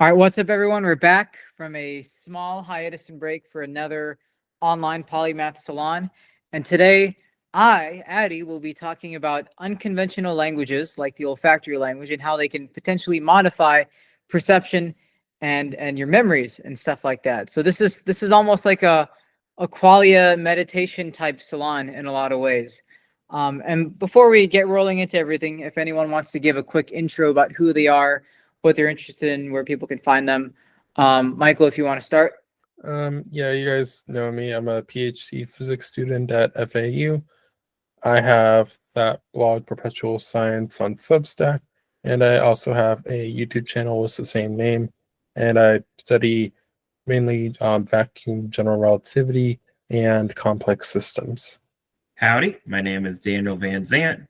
All right, what's up, everyone? We're back from a small hiatus and break for another online Polymath Salon. And today, I, Addy, will be talking about unconventional languages like the olfactory language and how they can potentially modify perception and your memories and stuff like that. So this is almost like a qualia meditation type salon in a lot of ways. And before we get rolling into everything, if anyone wants to give a quick intro about who they are, what they're interested in, where people can find them. Michael, if you want to start. Yeah, you guys know me. I'm a PhD physics student at FAU. I have that blog, Perpetual Science, on Substack, and I also have a YouTube channel with the same name. And I study mainly vacuum general relativity and complex systems. Howdy, my name is Daniel Van Zant.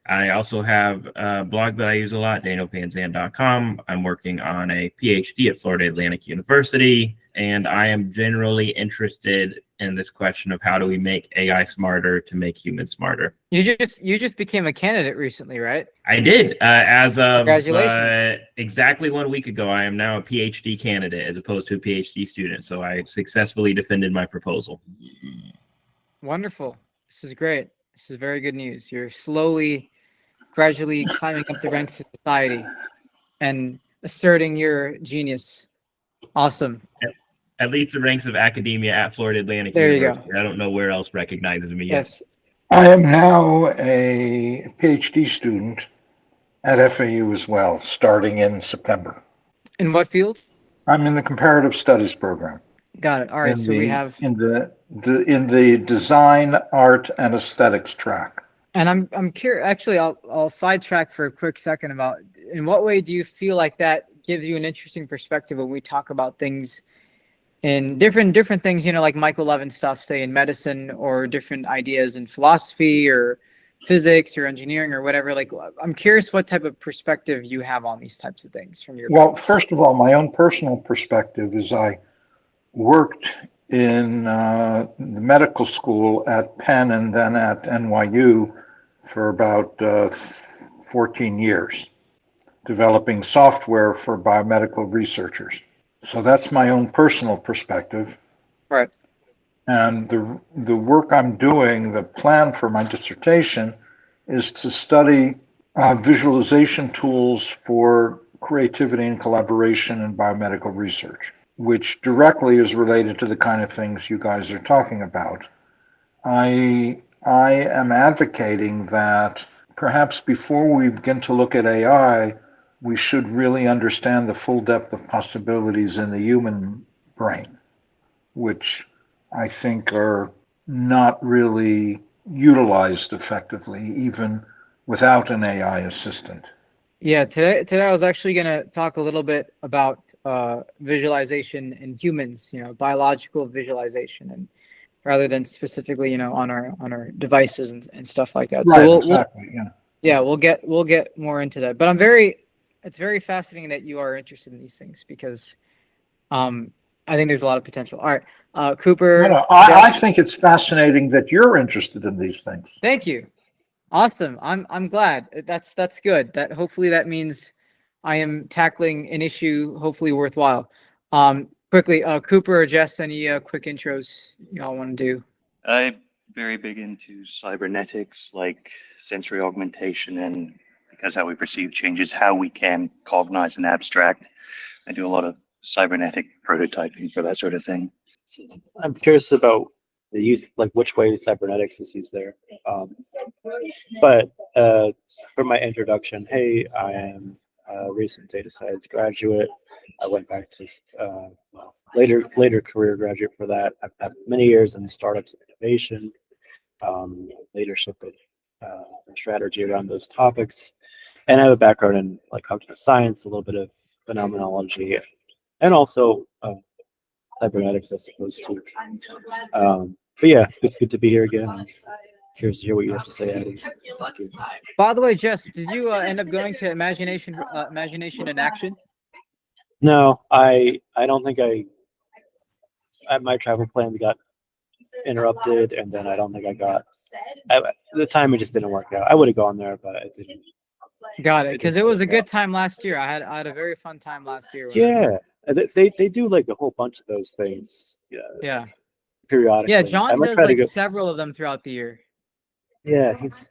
I also have a blog that I use a lot, danielvanzant.com. I'm working on a PhD at Florida Atlantic University, and I am generally interested in this question of how do we make AI smarter to make humans smarter. You just became a candidate recently, right? I did. As of Congratulations. Exactly 1 week ago, I am now a PhD candidate as opposed to a PhD student. So I successfully defended my proposal. Wonderful. This is great. This is very good news. You're gradually climbing up the ranks of society and asserting your genius. Awesome. At least the ranks of academia at Florida Atlantic There University. You go. I don't know where else recognizes me Yes. I am now a PhD student at FAU as well, starting in September. In what field? I'm in the comparative studies program. Got it. All right. So we have in the design, art, and aesthetics track. And I'm curious. Actually, I'll sidetrack for a quick second about in what way do you feel like that gives you an interesting perspective when we talk about things in different things, like Michael Levin stuff, say in medicine, or different ideas in philosophy or physics or engineering or whatever. Like, I'm curious what type of perspective you have on these types of things from your Well, first of all, my own personal perspective is I worked in the medical school at Penn and then at NYU for about 14 years, developing software for biomedical researchers. So that's my own personal perspective. Right. And the work I'm doing, the plan for my dissertation, is to study visualization tools for creativity and collaboration in biomedical research, which directly is related to the kind of things you guys are talking about. I am advocating that perhaps before we begin to look at AI, we should really understand the full depth of possibilities in the human brain, which I think are not really utilized effectively, even without an AI assistant. Yeah, today I was actually going to talk a little bit about visualization in humans, biological visualization, and rather than specifically, on our devices and stuff like that. Right, So exactly. we'll get more into that. But it's very fascinating that you are interested in these things because I think there's a lot of potential. All right, Cooper. No, I think it's fascinating that you're interested in these things. Thank you. Awesome. I'm glad. That's good. That hopefully that means I am tackling an issue hopefully worthwhile. Quickly, Cooper or Jess, any quick intros y'all want to do? I'm very big into cybernetics, like sensory augmentation, and because how we perceive changes how we can cognize and abstract. I do a lot of cybernetic prototyping for that sort of thing. I'm curious about the use, like which way cybernetics is used there. But for my introduction, hey, I am a recent data science graduate. I went back to later career graduate for that. I've had many years in startups and innovation, leadership and strategy around those topics. And I have a background in like cognitive science, a little bit of phenomenology, and also cybernetics, I suppose, too. But yeah, good to be here again. I'm curious to hear what you have to say, Addy. By the way, Jess, did you end up going to Imagination in Action? No, I don't think my travel plans got interrupted, and then I don't think I got. The timing just didn't work out. I would have gone there, but it didn't. Got it. They Because just it was a work out. good time last year. I had a very fun time last year. Yeah, and they do like a whole bunch of those things. Yeah, Yeah. periodically. Yeah. I John might does try to like go. several of them throughout the year. Yeah, he's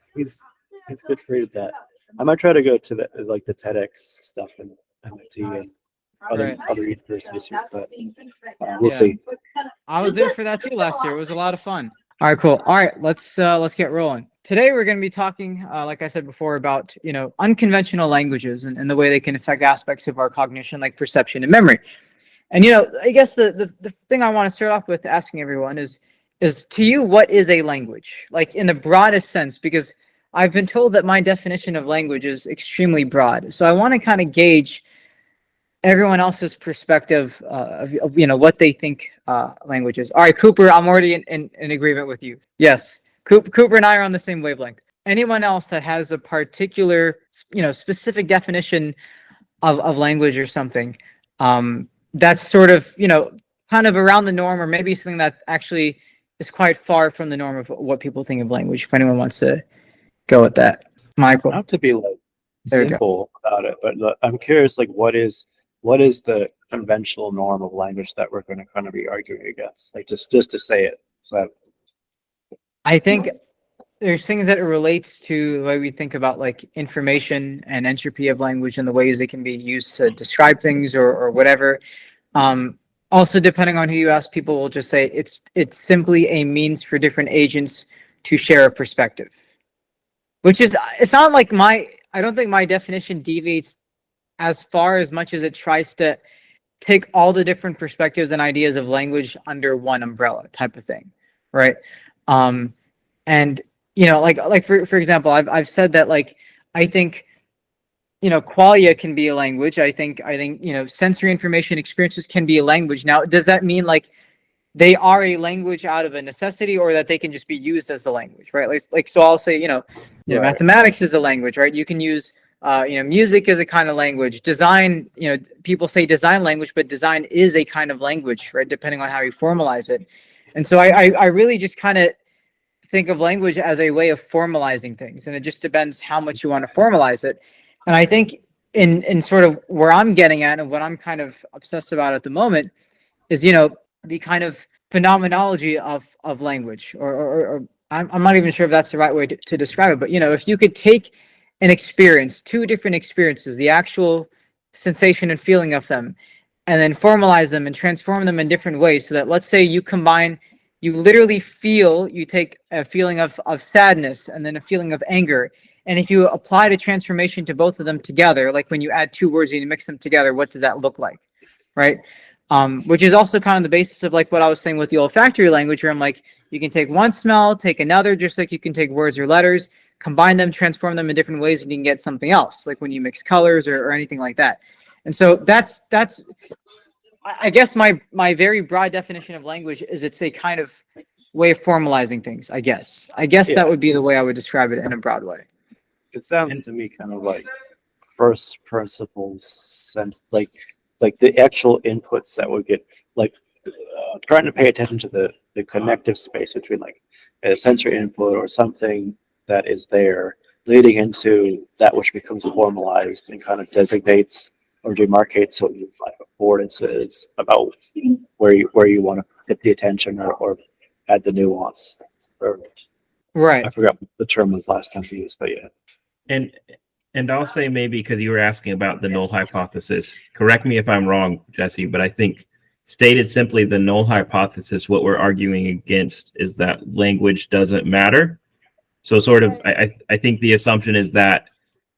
good for that. I might try to go to the like the TEDx stuff and MIT and Right. other universities here, but we'll Yeah. see. I was there for that too last year. It was a lot of fun. All right, cool. All right, let's get rolling. Today we're going to be talking, like I said before, about unconventional languages and the way they can affect aspects of our cognition, like perception and memory. And I guess the thing I want to start off with asking everyone is to you, what is a language? Like in the broadest sense, because I've been told that my definition of language is extremely broad. So I want to kind of gauge everyone else's perspective of what they think language is. All right, Cooper, I'm already in agreement with you. Yes, Cooper and I are on the same wavelength. Anyone else that has a particular specific definition of language or something that's sort of kind of around the norm, or maybe something that actually is quite far from the norm of what people think of language, if anyone wants to go with that. Michael. Not to be like There we go. simple about it, but I'm curious, like what is the conventional norm of language that we're going to kind of be arguing against? Like just to say it. So I think there's things that it relates to the way we think about like information and entropy of language and the ways it can be used to describe things or whatever. Also, depending on who you ask, people will just say it's simply a means for different agents to share a perspective, which is, it's not like I don't think my definition deviates as far as much as it tries to take all the different perspectives and ideas of language under one umbrella type of thing, right? And like for example, I've said that like I think qualia can be a language. I think sensory information experiences can be a language. Now, does that mean like they are a language out of a necessity, or that they can just be used as a language, right? Like so I'll say Right. mathematics is a language, right? You can use music is a kind of language. Design, people say design language, but design is a kind of language, right? Depending on how you formalize it. And so I really just kind of think of language as a way of formalizing things, and it just depends how much you want to formalize it. And I think in sort of where I'm getting at and what I'm kind of obsessed about at the moment is the kind of phenomenology of language, or I'm not even sure if that's the right way to describe it, but if you could take an experience, two different experiences, the actual sensation and feeling of them, and then formalize them and transform them in different ways, so that let's say you literally you take a feeling of sadness and then a feeling of anger, and if you apply the transformation to both of them together, like when you add two words and you mix them together, what does that look like, right? Which is also kind of the basis of like what I was saying with the olfactory language, where I'm like, you can take one smell, take another, just like you can take words or letters, combine them, transform them in different ways, and you can get something else, like when you mix colors or anything like that. And so that's I guess my very broad definition of language is it's a kind of way of formalizing things, I guess. Yeah. That would be the way I would describe it in a broad way. it sounds to me kind of like first principles sense, like the actual inputs that would get like trying to pay attention to the connective space between like a sensory input or something that is there leading into that which becomes formalized and kind of designates or demarcates what you like affordances about where you want to hit the attention or add the nuance. Or, Right. I forgot what the term was last time we used, but yeah. And I'll say maybe because you were asking about the null hypothesis. Correct me if I'm wrong, Jesse, but I think stated simply, the null hypothesis, what we're arguing against is that language doesn't matter. So sort of, I think the assumption is that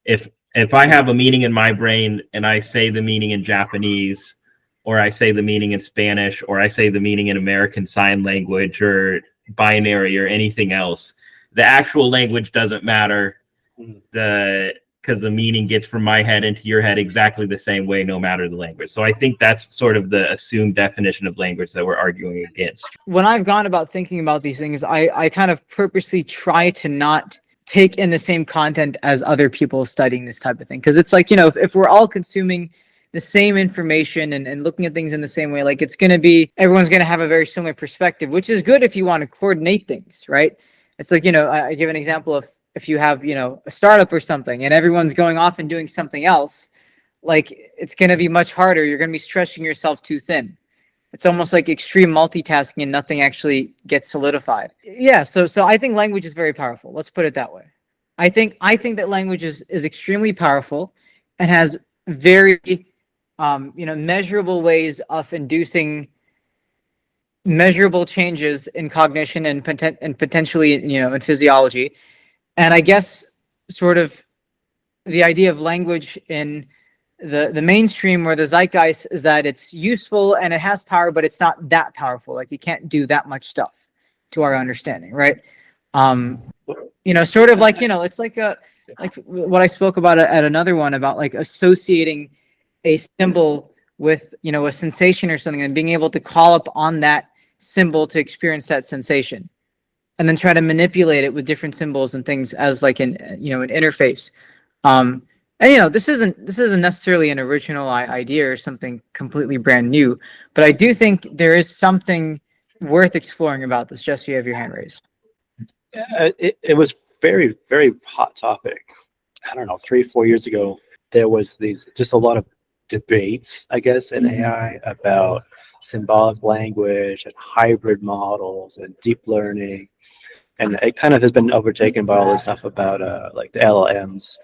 if I have a meaning in my brain and I say the meaning in Japanese, or I say the meaning in Spanish, or I say the meaning in American Sign Language or binary or anything else, the actual language doesn't matter. Because the meaning gets from my head into your head exactly the same way, no matter the language. So I think that's sort of the assumed definition of language that we're arguing against. When I've gone about thinking about these things, I kind of purposely try to not take in the same content as other people studying this type of thing. Because it's like, if we're all consuming the same information and looking at things in the same way, like everyone's going to have a very similar perspective, which is good if you want to coordinate things, right? It's like, I give an example of if you have, you know, a startup or something and everyone's going off and doing something else, like it's going to be much harder. You're going to be stretching yourself too thin. It's almost like extreme multitasking and nothing actually gets solidified. Yeah, so I think language is very powerful. Let's put it that way. I think that language is extremely powerful and has very you know, measurable ways of inducing measurable changes in cognition and potentially, you know, in physiology. And I guess sort of the idea of language in the mainstream or the zeitgeist is that it's useful and it has power, but it's not that powerful. Like, it can't do that much stuff to our understanding, right? You know, sort of like, you know, it's like what I spoke about at another one about like associating a symbol with, you know, a sensation or something and being able to call up on that symbol to experience that sensation, and then try to manipulate it with different symbols and things as like an, you know, an interface. And you know, this isn't necessarily an original idea or something completely brand new, but I do think there is something worth exploring about this. Jesse, you have your hand raised. It was very, very hot topic. I don't know, 3-4 years ago, there was just a lot of debates, I guess, in AI about symbolic language and hybrid models and deep learning. And it kind of has been overtaken by all this stuff about like the LLMs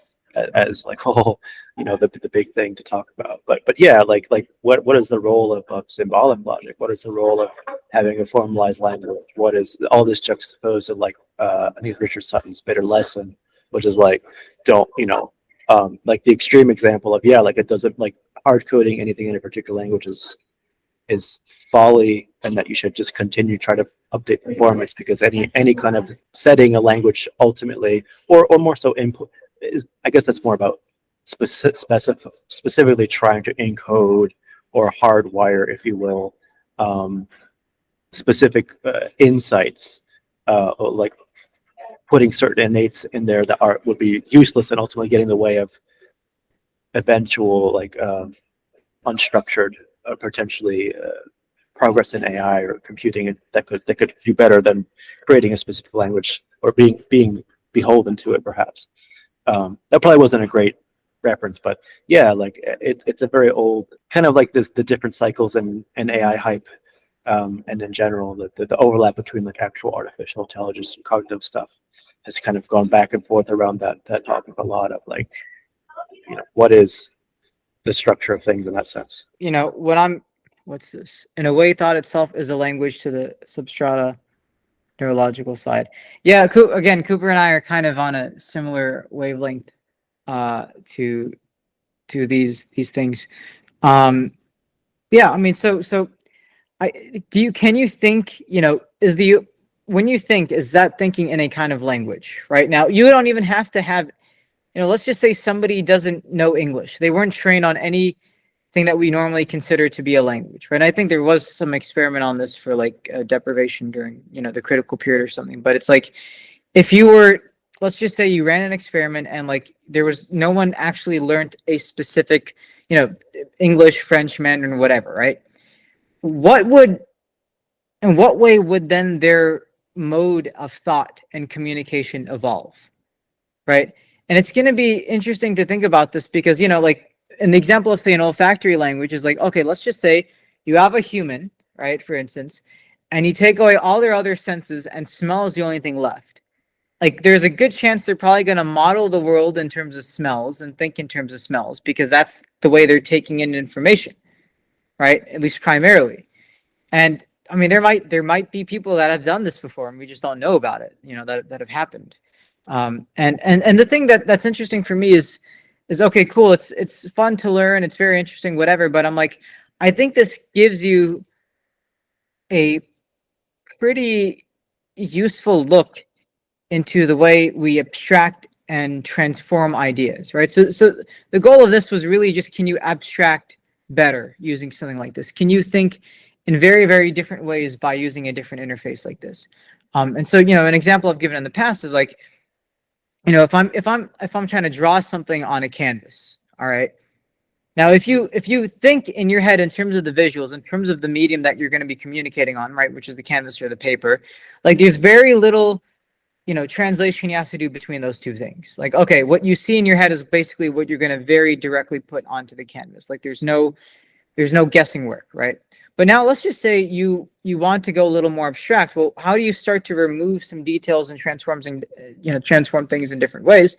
as like, oh, you know, the big thing to talk about. But yeah, like what is the role of symbolic logic? What is the role of having a formalized language? What is all this juxtaposed of like I think Richard Sutton's Bitter Lesson, which is like, don't, you know, like the extreme example of, yeah, like it doesn't, like hard coding anything in a particular language is folly, and that you should just continue to try to update performance, because any kind of setting a language ultimately, or more so input, is, I guess that's more about specifically trying to encode or hardwire, if you will, specific insights, like putting certain innates in there that would be useless and ultimately get in the way of eventual like unstructured potentially progress in AI or computing that could do better than creating a specific language or being beholden to it, perhaps. That probably wasn't a great reference, but yeah, like it's a very old kind of like the different cycles in AI hype, and in general the overlap between like actual artificial intelligence and cognitive stuff has kind of gone back and forth around that topic a lot of like, you know, what is the structure of things in that sense. You know, what's this? In a way, thought itself is a language to the substrata neurological side. Yeah, again, Cooper and I are kind of on a similar wavelength to these things. Yeah, I mean, so can you think, you know, when you think, is that thinking in a kind of language? Right now, you don't even have to have, you know, let's just say somebody doesn't know English. They weren't trained on anything that we normally consider to be a language, right? I think there was some experiment on this for like deprivation during, you know, the critical period or something. But it's like, if you were, let's just say you ran an experiment and like there was no one actually learned a specific, you know, English, French, Mandarin, whatever, right? In what way would then their mode of thought and communication evolve, right? And it's going to be interesting to think about this because, you know, like in the example of say an olfactory language is like, okay, let's just say you have a human, right, for instance, and you take away all their other senses and smell is the only thing left. Like there's a good chance they're probably going to model the world in terms of smells and think in terms of smells because that's the way they're taking in information, right? At least primarily. And I mean, there might be people that have done this before and we just don't know about it, you know, that have happened. And the thing that's interesting for me is okay, cool. It's fun to learn. It's very interesting, whatever. But I'm like, I think this gives you a pretty useful look into the way we abstract and transform ideas, right? So the goal of this was really just, can you abstract better using something like this? Can you think in very, very different ways by using a different interface like this? And so, you know, an example I've given in the past is like, you know, if I'm trying to draw something on a canvas, all right. Now, if you think in your head in terms of the visuals, in terms of the medium that you're going to be communicating on, right, which is the canvas or the paper, like there's very little translation you have to do between those two things. Like, okay, what you see in your head is basically what you're going to very directly put onto the canvas. Like there's no guessing work, right? But now let's just say you want to go a little more abstract. Well, how do you start to remove some details and transform things in different ways?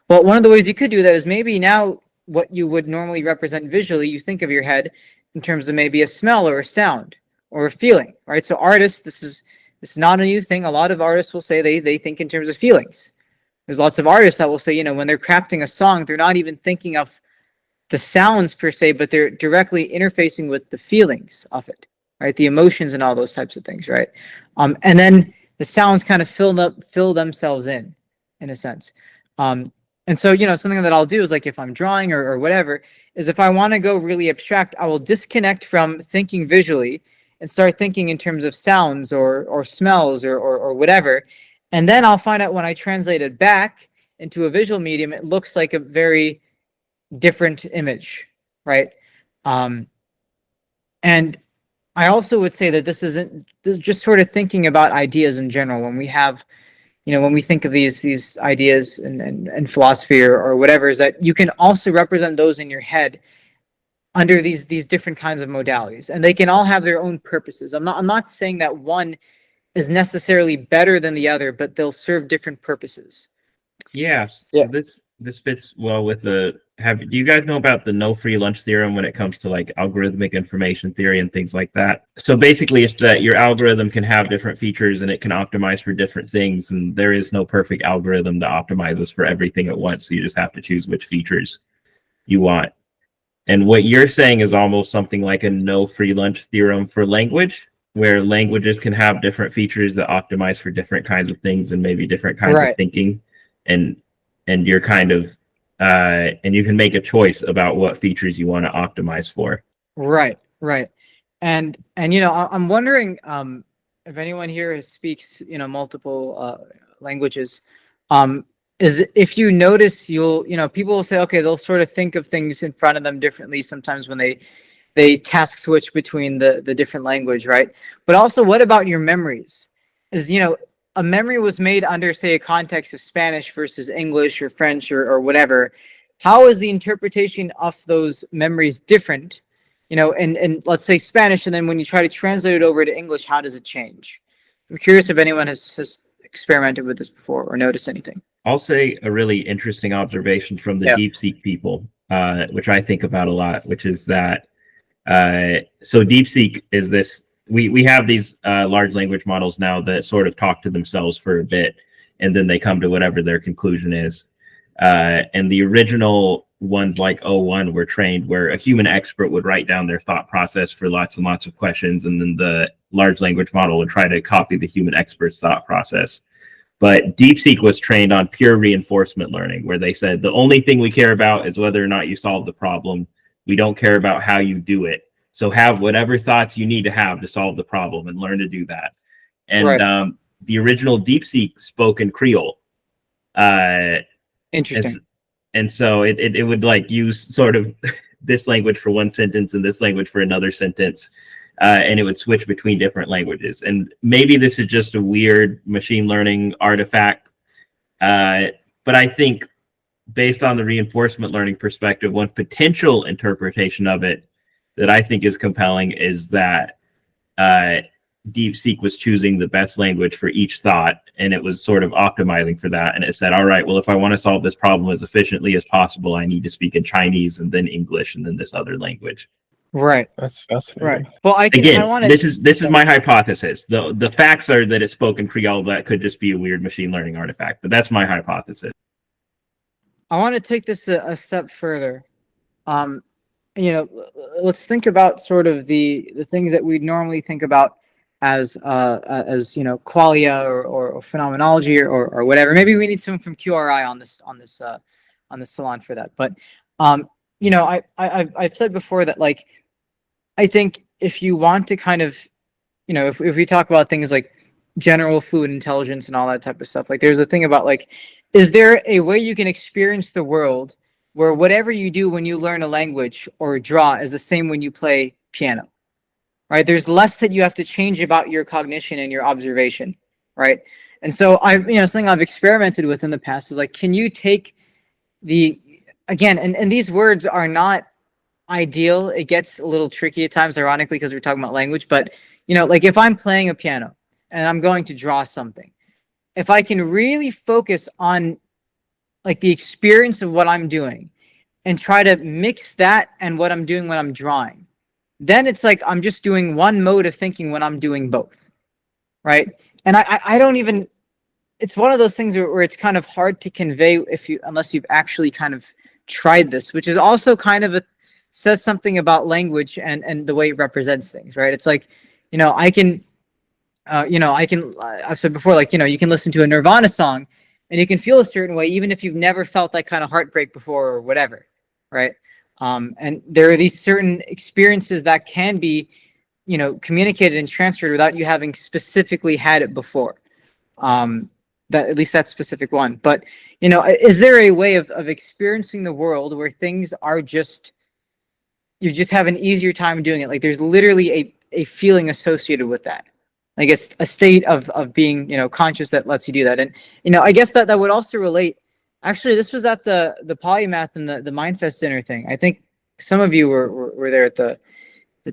Well, one of the ways you could do that is maybe now what you would normally represent visually, you think of your head in terms of maybe a smell or a sound or a feeling, right? So artists, this is not a new thing. A lot of artists will say they think in terms of feelings. There's lots of artists that will say, when they're crafting a song, they're not even thinking of the sounds per se, but they're directly interfacing with the feelings of it, right? The emotions and all those types of things, right? And then the sounds kind of fill themselves in a sense. And so, something that I'll do is like if I'm drawing or whatever, is if I want to go really abstract, I will disconnect from thinking visually and start thinking in terms of sounds or smells or whatever. And then I'll find out when I translate it back into a visual medium, it looks like a very different image, right? And I also would say that this is just sort of thinking about ideas in general. When we have, when we think of these ideas and philosophy or whatever, is that you can also represent those in your head under these different kinds of modalities, and they can all have their own purposes. I'm not saying that one is necessarily better than the other, but they'll serve different purposes. Yeah. So this fits well with do you guys know about the no free lunch theorem when it comes to like algorithmic information theory and things like that? So basically it's that your algorithm can have different features and it can optimize for different things, and there is no perfect algorithm that optimizes for everything at once. So you just have to choose which features you want. And what you're saying is almost something like a no free lunch theorem for language, where languages can have different features that optimize for different kinds of things and maybe different kinds of thinking. And you're kind of and you can make a choice about what features you want to optimize for. Right. And I'm wondering if anyone here speaks multiple languages. Is if you notice, people will say, okay, they'll sort of think of things in front of them differently sometimes when they task switch between the different language, right? But also, what about your memories? Is a memory was made under, say, a context of Spanish versus English or French or whatever. How is the interpretation of those memories different? And let's say Spanish, and then when you try to translate it over to English, how does it change? I'm curious if anyone has experimented with this before or noticed anything. I'll say a really interesting observation from the DeepSeek people, which I think about a lot, which is that so DeepSeek is this. We have these large language models now that sort of talk to themselves for a bit, and then they come to whatever their conclusion is. And the original ones like O1 were trained where a human expert would write down their thought process for lots and lots of questions, and then the large language model would try to copy the human expert's thought process. But DeepSeek was trained on pure reinforcement learning, where they said the only thing we care about is whether or not you solve the problem. We don't care about how you do it. So have whatever thoughts you need to have to solve the problem and learn to do that. And the original DeepSeek spoke in Creole. Interesting. And so it would like use sort of this language for one sentence and this language for another sentence. And it would switch between different languages. And maybe this is just a weird machine learning artifact. But I think based on the reinforcement learning perspective, one potential interpretation of it that I think is compelling is that DeepSeek was choosing the best language for each thought, and it was sort of optimizing for that. And it said, all right, well, if I want to solve this problem as efficiently as possible, I need to speak in Chinese and then English and then this other language. Right. That's fascinating. Right. Well, this is my hypothesis. The facts are that it spoke in Creole. That could just be a weird machine learning artifact, but that's my hypothesis. I want to take this a step further. Let's think about sort of the things that we normally think about as qualia or phenomenology or whatever. Maybe we need someone from QRI on this salon for that. But I've said before that, like, I think if you want to kind of, if we talk about things like general fluid intelligence and all that type of stuff, like there's a thing about like, is there a way you can experience the world where whatever you do when you learn a language or draw is the same when you play piano, right? There's less that you have to change about your cognition and your observation, right? And so something I've experimented with in the past is like, can you take and these words are not ideal. It gets a little tricky at times, ironically, because we're talking about language. But, like if I'm playing a piano and I'm going to draw something, if I can really focus on like the experience of what I'm doing and try to mix that and what I'm doing when I'm drawing, then it's like I'm just doing one mode of thinking when I'm doing both, right? And I don't even, it's one of those things where it's kind of hard to convey unless you've actually kind of tried this, which is also kind of says something about language and the way it represents things, right? It's like, I've said before, like, you can listen to a Nirvana song and you can feel a certain way, even if you've never felt that kind of heartbreak before or whatever, right? And there are these certain experiences that can be, communicated and transferred without you having specifically had it before. That at least that specific one. But, is there a way of experiencing the world where things are you just have an easier time doing it? Like there's literally a feeling associated with that. I guess a state of being, conscious that lets you do that. And, I guess that would also relate. Actually, this was at the Polymath and the Mindfest dinner thing. I think some of you were there at the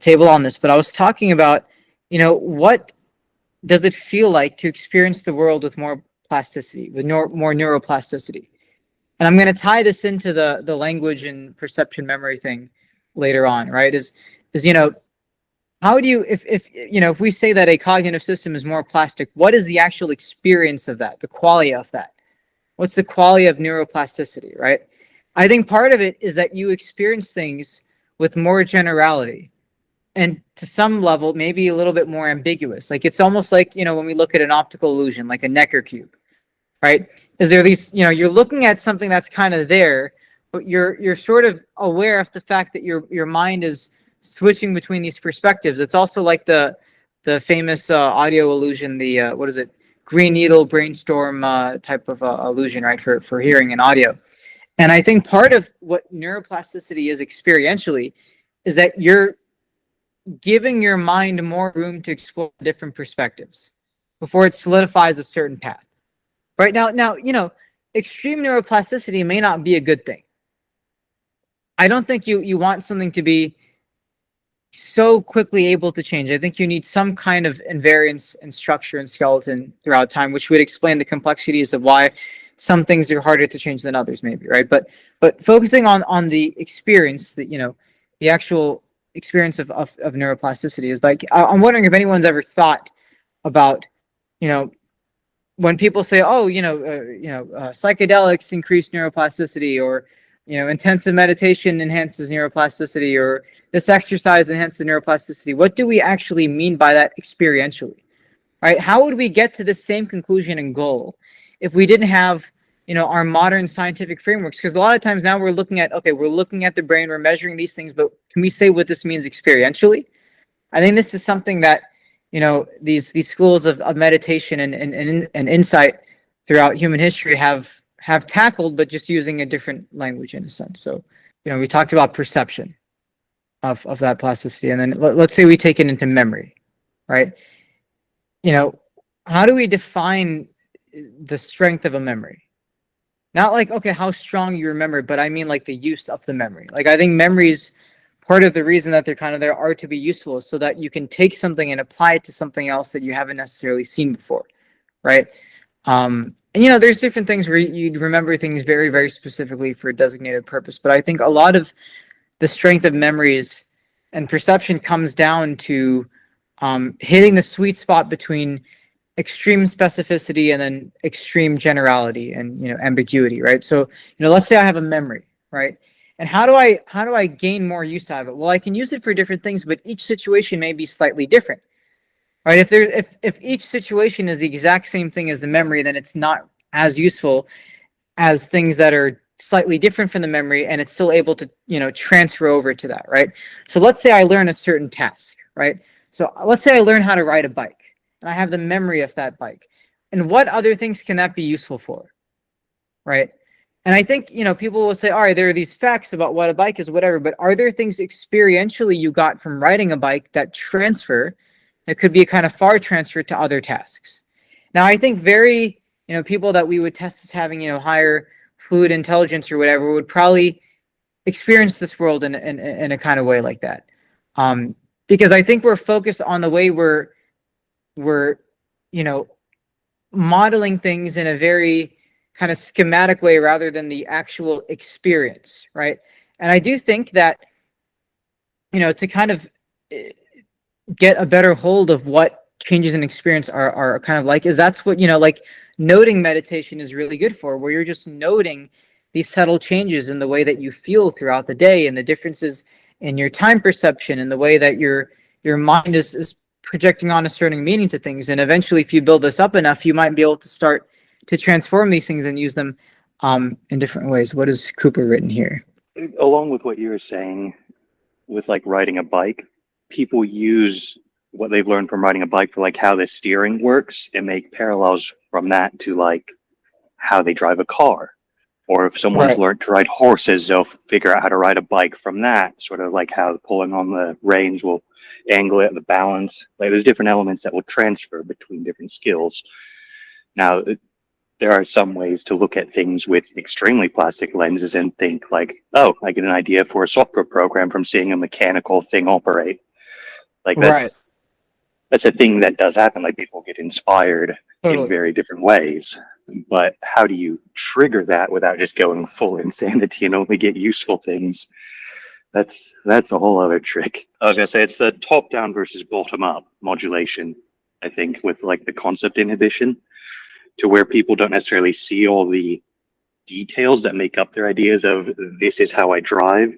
table on this, but I was talking about, what does it feel like to experience the world with more plasticity, with more neuroplasticity? And I'm going to tie this into the language and perception memory thing later on, right? Is how do you, if we say that a cognitive system is more plastic, what is the actual experience of that, the qualia of that? What's the qualia of neuroplasticity, right? I think part of it is that you experience things with more generality and to some level, maybe a little bit more ambiguous. Like it's almost like, when we look at an optical illusion, like a Necker cube, right? Is there these, you're looking at something that's kind of there, but you're sort of aware of the fact that your mind is switching between these perspectives. It's also like the famous audio illusion, the what is it, green needle brainstorm type of illusion, right, for hearing and audio. And I think part of what neuroplasticity is experientially is that you're giving your mind more room to explore different perspectives before it solidifies a certain path. Right now, extreme neuroplasticity may not be a good thing. I don't think you want something to be so quickly able to change. I think you need some kind of invariance and structure and skeleton throughout time, which would explain the complexities of why some things are harder to change than others, maybe, right? But focusing on the experience, that the actual experience of neuroplasticity is like, I'm wondering if anyone's ever thought about, when people say, oh, psychedelics increase neuroplasticity, or intensive meditation enhances neuroplasticity, or this exercise enhances neuroplasticity. What do we actually mean by that experientially, right? How would we get to the same conclusion and goal if we didn't have, our modern scientific frameworks? Because a lot of times now we're looking at the brain, we're measuring these things, but can we say what this means experientially? I think this is something that, these schools of meditation and insight throughout human history have tackled, but just using a different language in a sense. So, we talked about perception of that plasticity, and then let's say we take it into memory, right? How do we define the strength of a memory? Not like, okay, how strong you remember, but I mean like the use of the memory. Like I think memories, part of the reason that they're kind of there are to be useful, is so that you can take something and apply it to something else that you haven't necessarily seen before, right? And there's different things where you remember things very, very specifically for a designated purpose. But I think a lot of the strength of memories and perception comes down to hitting the sweet spot between extreme specificity and then extreme generality and ambiguity, right? So let's say I have a memory, right? And how do I gain more use out of it? Well, I can use it for different things, but each situation may be slightly different, right? If each situation is the exact same thing as the memory, then it's not as useful as things that are slightly different from the memory, and it's still able to transfer over to that, right? So let's say I learn a certain task, right? So let's say I learn how to ride a bike, and I have the memory of that bike. And what other things can that be useful for, right? And I think, people will say, all right, there are these facts about what a bike is, whatever, but are there things experientially you got from riding a bike that transfer, that could be a kind of far transfer to other tasks? Now, I think people that we would test as having, higher fluid intelligence or whatever would probably experience this world in a kind of way like that. Because I think we're focused on the way we're, modeling things in a very kind of schematic way rather than the actual experience, right? And I do think that, to kind of get a better hold of what changes in experience are kind of like, is that's what, like noting meditation is really good for, where you're just noting these subtle changes in the way that you feel throughout the day and the differences in your time perception and the way that your mind is projecting on a certain meaning to things. And eventually, if you build this up enough, you might be able to start to transform these things and use them in different ways. What has Cooper written here? Along with what you were saying with like riding a bike, people use what they've learned from riding a bike for like how the steering works and make parallels from that to like how they drive a car. Or if someone's Right. learned to ride horses, they'll figure out how to ride a bike from that, sort of like how pulling on the reins will angle it, the balance. Like there's different elements that will transfer between different skills. Now, there are some ways to look at things with extremely plastic lenses and think like, oh, I get an idea for a software program from seeing a mechanical thing operate. Like that's a thing that does happen. Like people get inspired in very different ways. But how do you trigger that without just going full insanity and only get useful things? That's a whole other trick. I was gonna say it's the top down versus bottom up modulation, I think, with like the concept inhibition, to where people don't necessarily see all the details that make up their ideas of this is how I drive.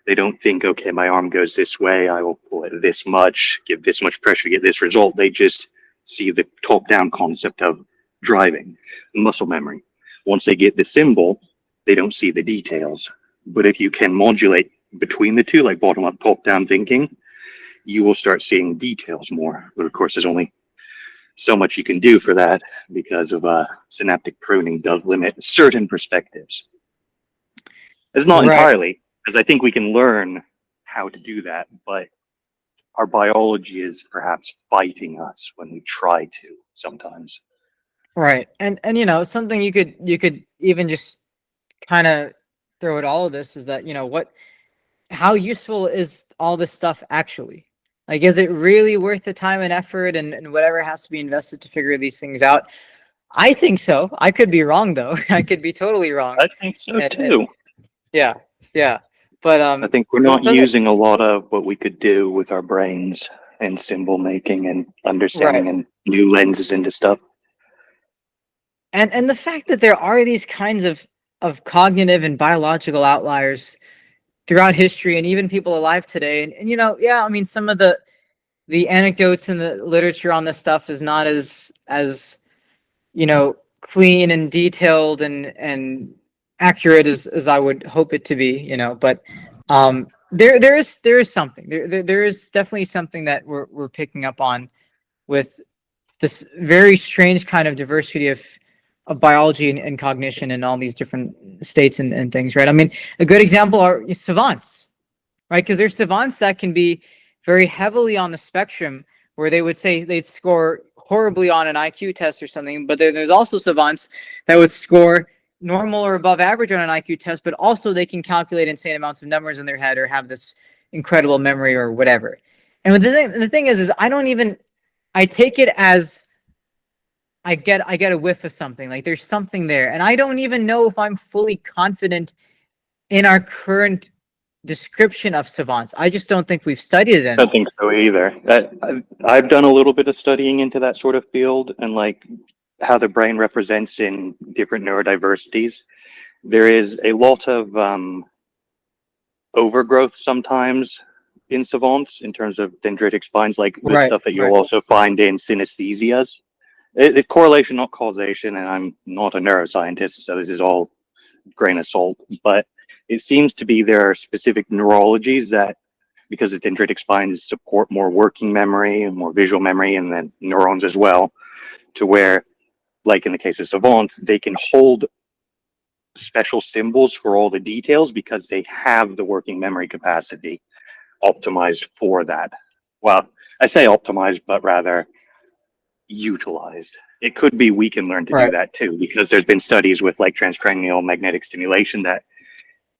They don't think, okay, my arm goes this way, I will pull it this much, give this much pressure to get this result. They just see the top down concept of driving, muscle memory. Once they get the symbol, they don't see the details. But if you can modulate between the two, like bottom up, top down thinking, you will start seeing details more. But of course, there's only so much you can do for that because of synaptic pruning does limit certain perspectives. It's not entirely, because I think we can learn how to do that, but our biology is perhaps fighting us when we try to sometimes. Right. And something you could even just kind of throw at all of this is that, how useful is all this stuff actually? Like, is it really worth the time and effort and whatever has to be invested to figure these things out? I think so. I could be wrong though. I could be totally wrong. I think so too. Yeah. But I think we're not using a lot of what we could do with our brains and symbol making and understanding and new lenses into stuff. And the fact that there are these kinds of cognitive and biological outliers throughout history and even people alive today. And some of the anecdotes in the literature on this stuff is not as clean and detailed and accurate as I would hope it to be, but there is something. There is definitely something that we're picking up on with this very strange kind of diversity of biology and cognition in all these different states and things, right? I mean, a good example are savants, right? Because there's savants that can be very heavily on the spectrum where they would say they'd score horribly on an IQ test or something, but there's also savants that would score normal or above average on an IQ test, but also they can calculate insane amounts of numbers in their head or have this incredible memory or whatever. And the thing is I take it as I get a whiff of something, like there's something there. And I don't even know if I'm fully confident in our current description of savants. I just don't think we've studied it enough. I don't think so either. I've done a little bit of studying into that sort of field and like how the brain represents in different neurodiversities. There is a lot of overgrowth sometimes in savants in terms of dendritic spines, like the stuff that you'll also find in synesthesias. It's correlation, not causation, and I'm not a neuroscientist, so this is all grain of salt, but it seems to be there are specific neurologies that, because the dendritic spines support more working memory and more visual memory, and then neurons as well, to where, like in the case of savants, they can hold special symbols for all the details because they have the working memory capacity optimized for that. Well, I say optimized, but rather utilized. It could be we can learn to do that too, because there's been studies with like transcranial magnetic stimulation that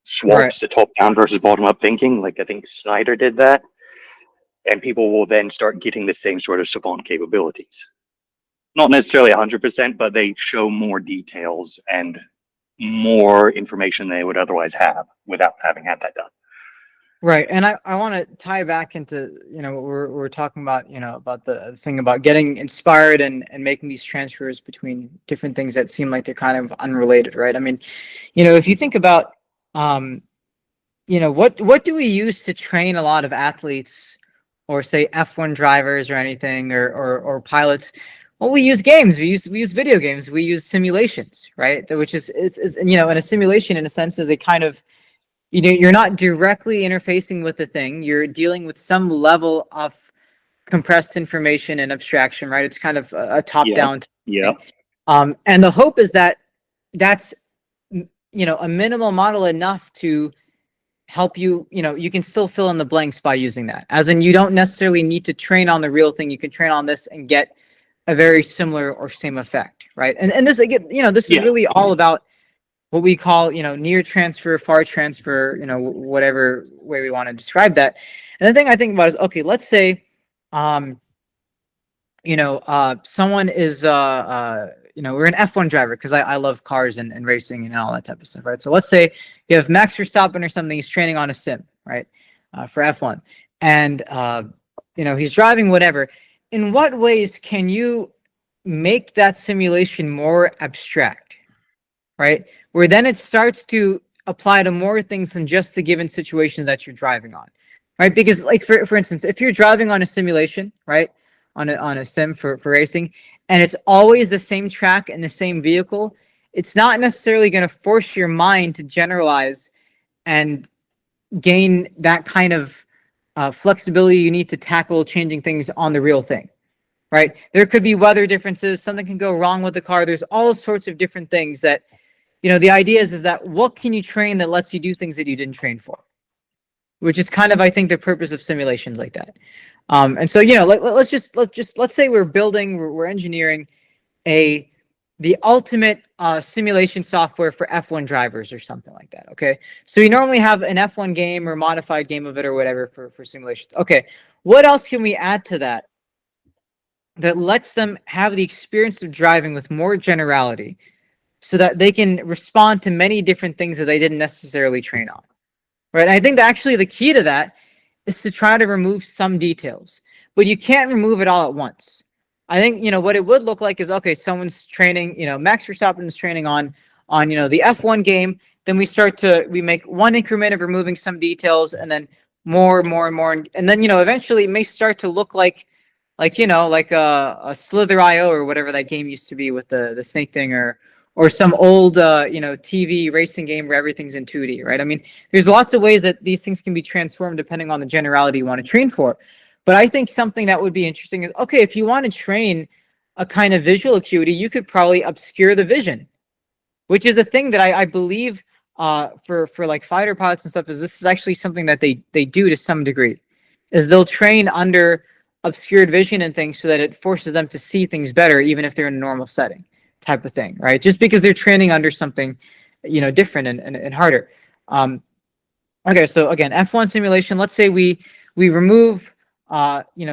swaps the top-down versus bottom-up thinking. Like I think Snyder did that, and people will then start getting the same sort of savant capabilities. Not necessarily 100%, but they show more details and more information they would otherwise have without having had that done. Right. And I want to tie back into, what we're talking about, about the thing about getting inspired and making these transfers between different things that seem like they're kind of unrelated, right? I mean, if you think about, what do we use to train a lot of athletes or say F1 drivers or anything or pilots? Well, we use games. We use video games. We use simulations, right? Which is, and a simulation in a sense is a kind of, you're not directly interfacing with the thing. You're dealing with some level of compressed information and abstraction, right? It's kind of a top-down thing. And the hope is that that's, a minimal model enough to help you, you can still fill in the blanks by using that. As in, you don't necessarily need to train on the real thing. You can train on this and get a very similar or same effect, right? And this, again, this is really all about what we call, near transfer, far transfer, whatever way we want to describe that. And the thing I think about is, okay, let's say, someone is, we're an F1 driver, because I love cars and racing and all that type of stuff, right? So let's say you have Max Verstappen or something, he's training on a sim, right, for F1. And, he's driving whatever. In what ways can you make that simulation more abstract, right? Where then it starts to apply to more things than just the given situations that you're driving on, right? Because like, for instance, if you're driving on a simulation, right, on a sim for racing, and it's always the same track and the same vehicle, it's not necessarily going to force your mind to generalize and gain that kind of flexibility you need to tackle changing things on the real thing, right? There could be weather differences. Something can go wrong with the car. There's all sorts of different things that, the idea is that what can you train that lets you do things that you didn't train for, which is kind of, I think, the purpose of simulations like that. And so, let's say we're engineering the ultimate simulation software for F1 drivers or something like that. Okay. So you normally have an F1 game or modified game of it or whatever for simulations. Okay. What else can we add to that lets them have the experience of driving with more generality, so that they can respond to many different things that they didn't necessarily train on, right? And I think that actually the key to that is to try to remove some details, but you can't remove it all at once. I think, what it would look like is, okay, someone's training, Max Verstappen is training on the F1 game. Then we make one increment of removing some details, and then more and more. And then, eventually it may start to look like a Slither.io or whatever that game used to be with the snake thing, or some old, TV racing game where everything's in 2D, right? I mean, there's lots of ways that these things can be transformed depending on the generality you want to train for. But I think something that would be interesting is, okay, if you want to train a kind of visual acuity, you could probably obscure the vision, which is the thing that I believe for like fighter pilots and stuff, this is actually something that they do to some degree, is they'll train under obscured vision and things so that it forces them to see things better, even if they're in a normal setting, type of thing, right? Just because they're training under something, different and harder. Okay, so again, F1 simulation. Let's say we remove,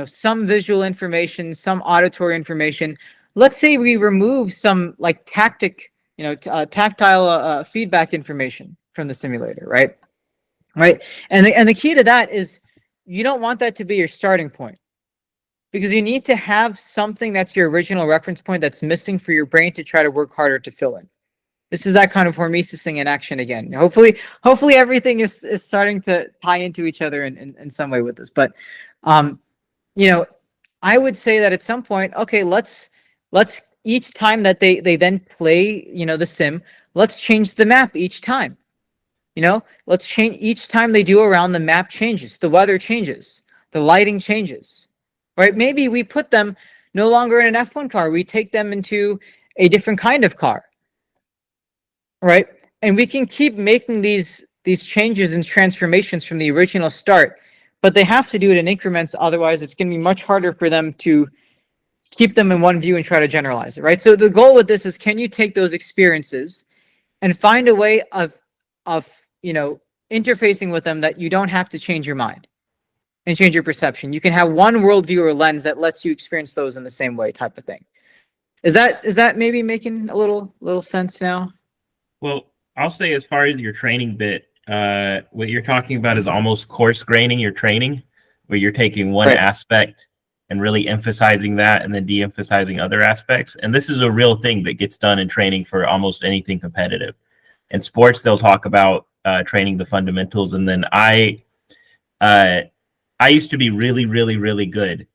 some visual information, some auditory information. Let's say we remove some like tactile feedback information from the simulator, right? Right, and the key to that is you don't want that to be your starting point, because you need to have something that's your original reference point that's missing for your brain to try to work harder to fill in. This is that kind of hormesis thing in action again. Hopefully everything is starting to tie into each other in some way with this. But, I would say that at some point, okay, let's each time that they then play, the sim, let's change the map each time. Let's change each time they do a round, the map changes, the weather changes, the lighting changes. Right? Maybe we put them no longer in an F1 car. We take them into a different kind of car. Right? And we can keep making these changes and transformations from the original start, but they have to do it in increments. Otherwise, it's going to be much harder for them to keep them in one view and try to generalize it, right? So the goal with this is, can you take those experiences and find a way of interfacing with them that you don't have to change your mind and change your perception. You can have one worldview or lens that lets you experience those in the same way, type of thing. Is that maybe making a little sense now? Well, I'll say as far as your training bit, what you're talking about is almost coarse graining your training, where you're taking one Right. aspect and really emphasizing that and then de-emphasizing other aspects. And this is a real thing that gets done in training for almost anything competitive. In sports, they'll talk about training the fundamentals. And then I used to be really, really, really good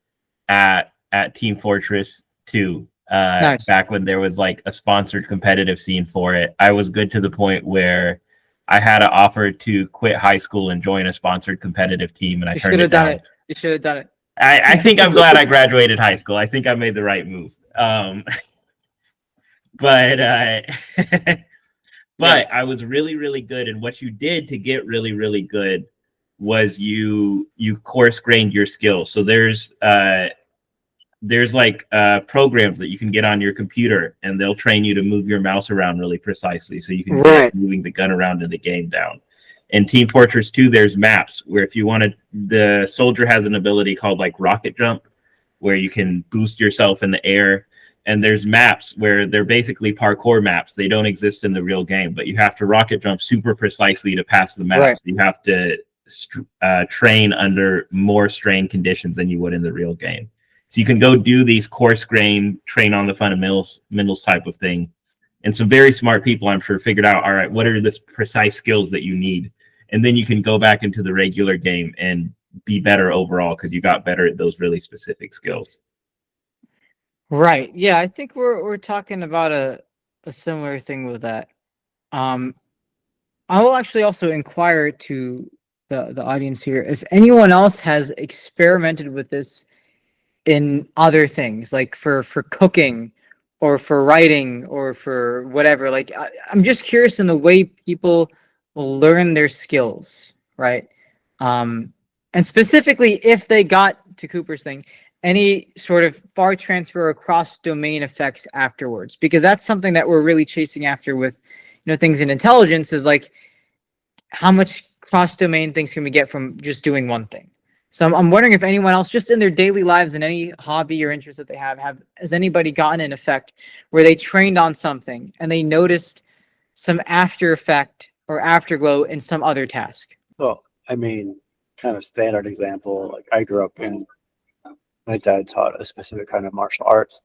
at Team Fortress 2. Nice. Back when there was like a sponsored competitive scene for it. I was good to the point where I had an offer to quit high school and join a sponsored competitive team, and I turned it down. You should have done it. I think I'm glad I graduated high school. I think I made the right move. But I was really, really good. And what you did to get really, really good was you coarse grained your skills. So there's like programs that you can get on your computer, and they'll train you to move your mouse around really precisely, so you can get moving the gun around in the game down. In Team Fortress 2, there's maps where if you wanted, the soldier has an ability called like rocket jump, where you can boost yourself in the air. And there's maps where they're basically parkour maps. They don't exist in the real game, but you have to rocket jump super precisely to pass the maps. Right. You have to train under more strained conditions than you would in the real game. So you can go do these coarse grain, train on the fundamentals type of thing. And some very smart people, I'm sure, figured out, all right, what are the precise skills that you need? And then you can go back into the regular game and be better overall because you got better at those really specific skills. Right. Yeah, I think we're talking about a similar thing with that. I will actually also inquire to the audience here if anyone else has experimented with this in other things, like for cooking or for writing or for whatever. Like I'm just curious in the way people learn their skills, right? And specifically if they got, to Cooper's thing, any sort of far transfer or cross domain effects afterwards, because that's something that we're really chasing after with things in intelligence, is like how much cross domain things can we get from just doing one thing. So I'm wondering if anyone else, just in their daily lives and any hobby or interest that they has anybody gotten an effect where they trained on something and they noticed some after effect or afterglow in some other task? Well, I mean, kind of standard example, like I grew up in, my dad taught a specific kind of martial arts,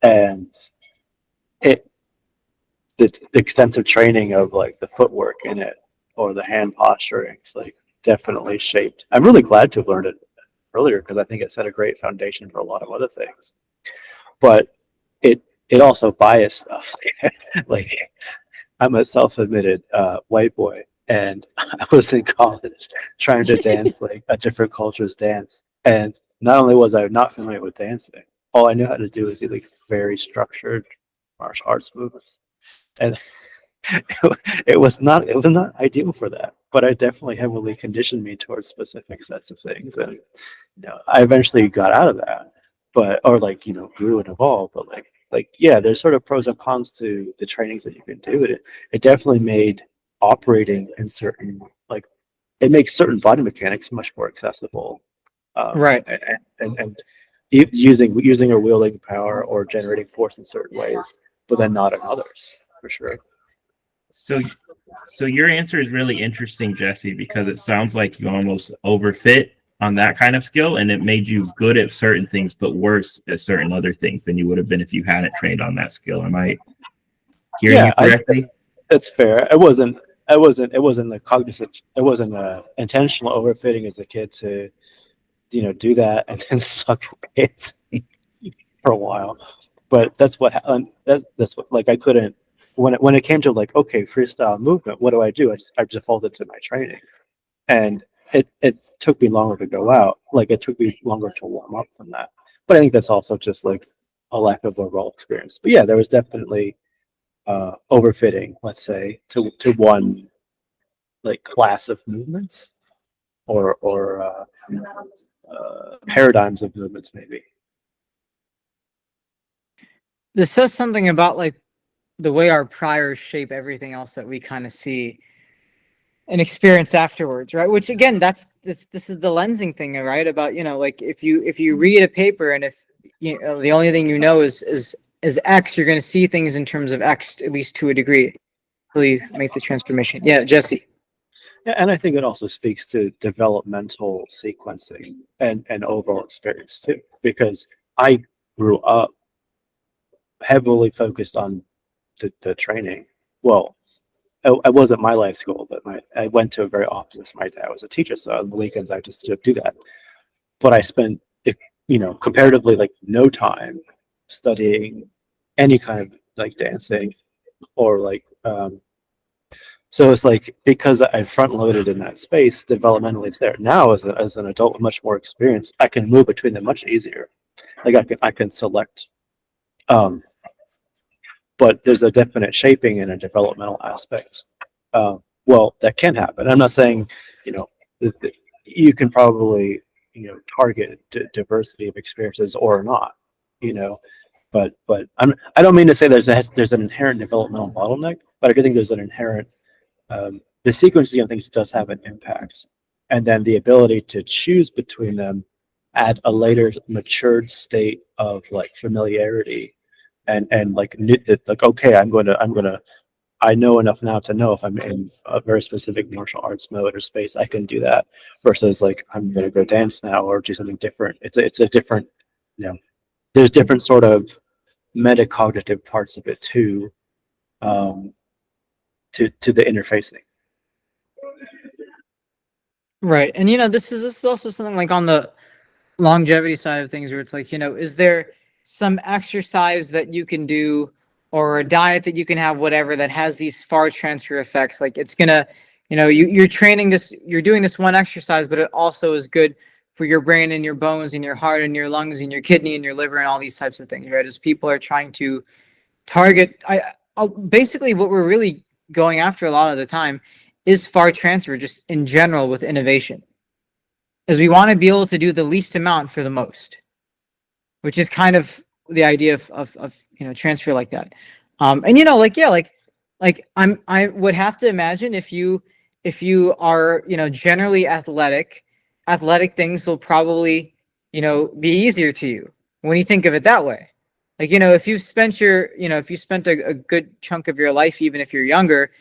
and the extensive training of like the footwork in it or the hand posturing, it's like definitely shaped. I'm really glad to have learned it earlier because I think it set a great foundation for a lot of other things. But it also biased stuff. Like I'm a self-admitted white boy, and I was in college trying to dance like a different culture's dance, and not only was I not familiar with dancing, all I knew how to do was these like very structured martial arts movements, and it was not ideal for that. But I definitely heavily conditioned me towards specific sets of things, and I eventually got out of that, grew and evolved. But yeah, there's sort of pros and cons to the trainings that you can do. It definitely made operating in certain, it makes certain body mechanics much more accessible. Right. And using or wielding power or generating force in certain ways, but then not in others, for sure. So your answer is really interesting, Jesse, because it sounds like you almost overfit on that kind of skill, and it made you good at certain things, but worse at certain other things than you would have been if you hadn't trained on that skill. Am I hearing you correctly? That's fair. It wasn't the cognizant. It wasn't intentional overfitting as a kid to, do that and then suck at it for a while. But that's what happened. That's what, I couldn't. When it came to okay, freestyle movement, what do? I defaulted to my training, and it took me longer to go out. It took me longer to warm up from that. But I think that's also just a lack of overall experience. But yeah, there was definitely overfitting, let's say, to one class of movements or paradigms of movements, maybe. this says something about like the way our priors shape everything else that we kind of see and experience afterwards, right? Which again, this is the lensing thing, right? About, you know, like if you read a paper and if you know the only thing you know is X, you're going to see things in terms of X at least to a degree until you make the transformation. Yeah, Jesse. Yeah, and I think it also speaks to developmental sequencing and overall experience too, because I grew up heavily focused on the training. Well, it wasn't my life school, but I went to it very often. My dad was a teacher, so on the weekends I just do that. But I spent, you know, comparatively like no time studying any kind of like dancing or like so it's like because I front loaded in that space, developmentally it's there. Now as an adult with much more experience, I can move between them much easier. Like I can select but there's a definite shaping and a developmental aspect. Well, that can happen. I'm not saying, you know, you can probably, you know, target diversity of experiences or not, you know, but I don't mean to say there's an inherent developmental bottleneck, but I do think there's an inherent the sequencing of things does have an impact, and then the ability to choose between them at a later matured state of like familiarity and like okay, I know enough now to know if I'm in a very specific martial arts mode or space, I can do that versus like I'm gonna go dance now or do something different. It's a different, you know, there's different sort of metacognitive parts of it too, to the interfacing. Right. And you know, this is also something like on the longevity side of things where it's like, you know, is there some exercise that you can do or a diet that you can have, whatever, that has these far transfer effects? Like it's gonna, you know, you're training this, you're doing this one exercise, but it also is good for your brain and your bones and your heart and your lungs and your kidney and your liver and all these types of things, right? As people are trying to target, basically what we're really going after a lot of the time is far transfer, just in general with innovation, is we want to be able to do the least amount for the most, which is kind of the idea of you know, transfer like that. And you know, like, yeah, like I would have to imagine if you are, you know, generally athletic things will probably, you know, be easier to you when you think of it that way. Like, you know, if you've spent a good chunk of your life, even if you're younger,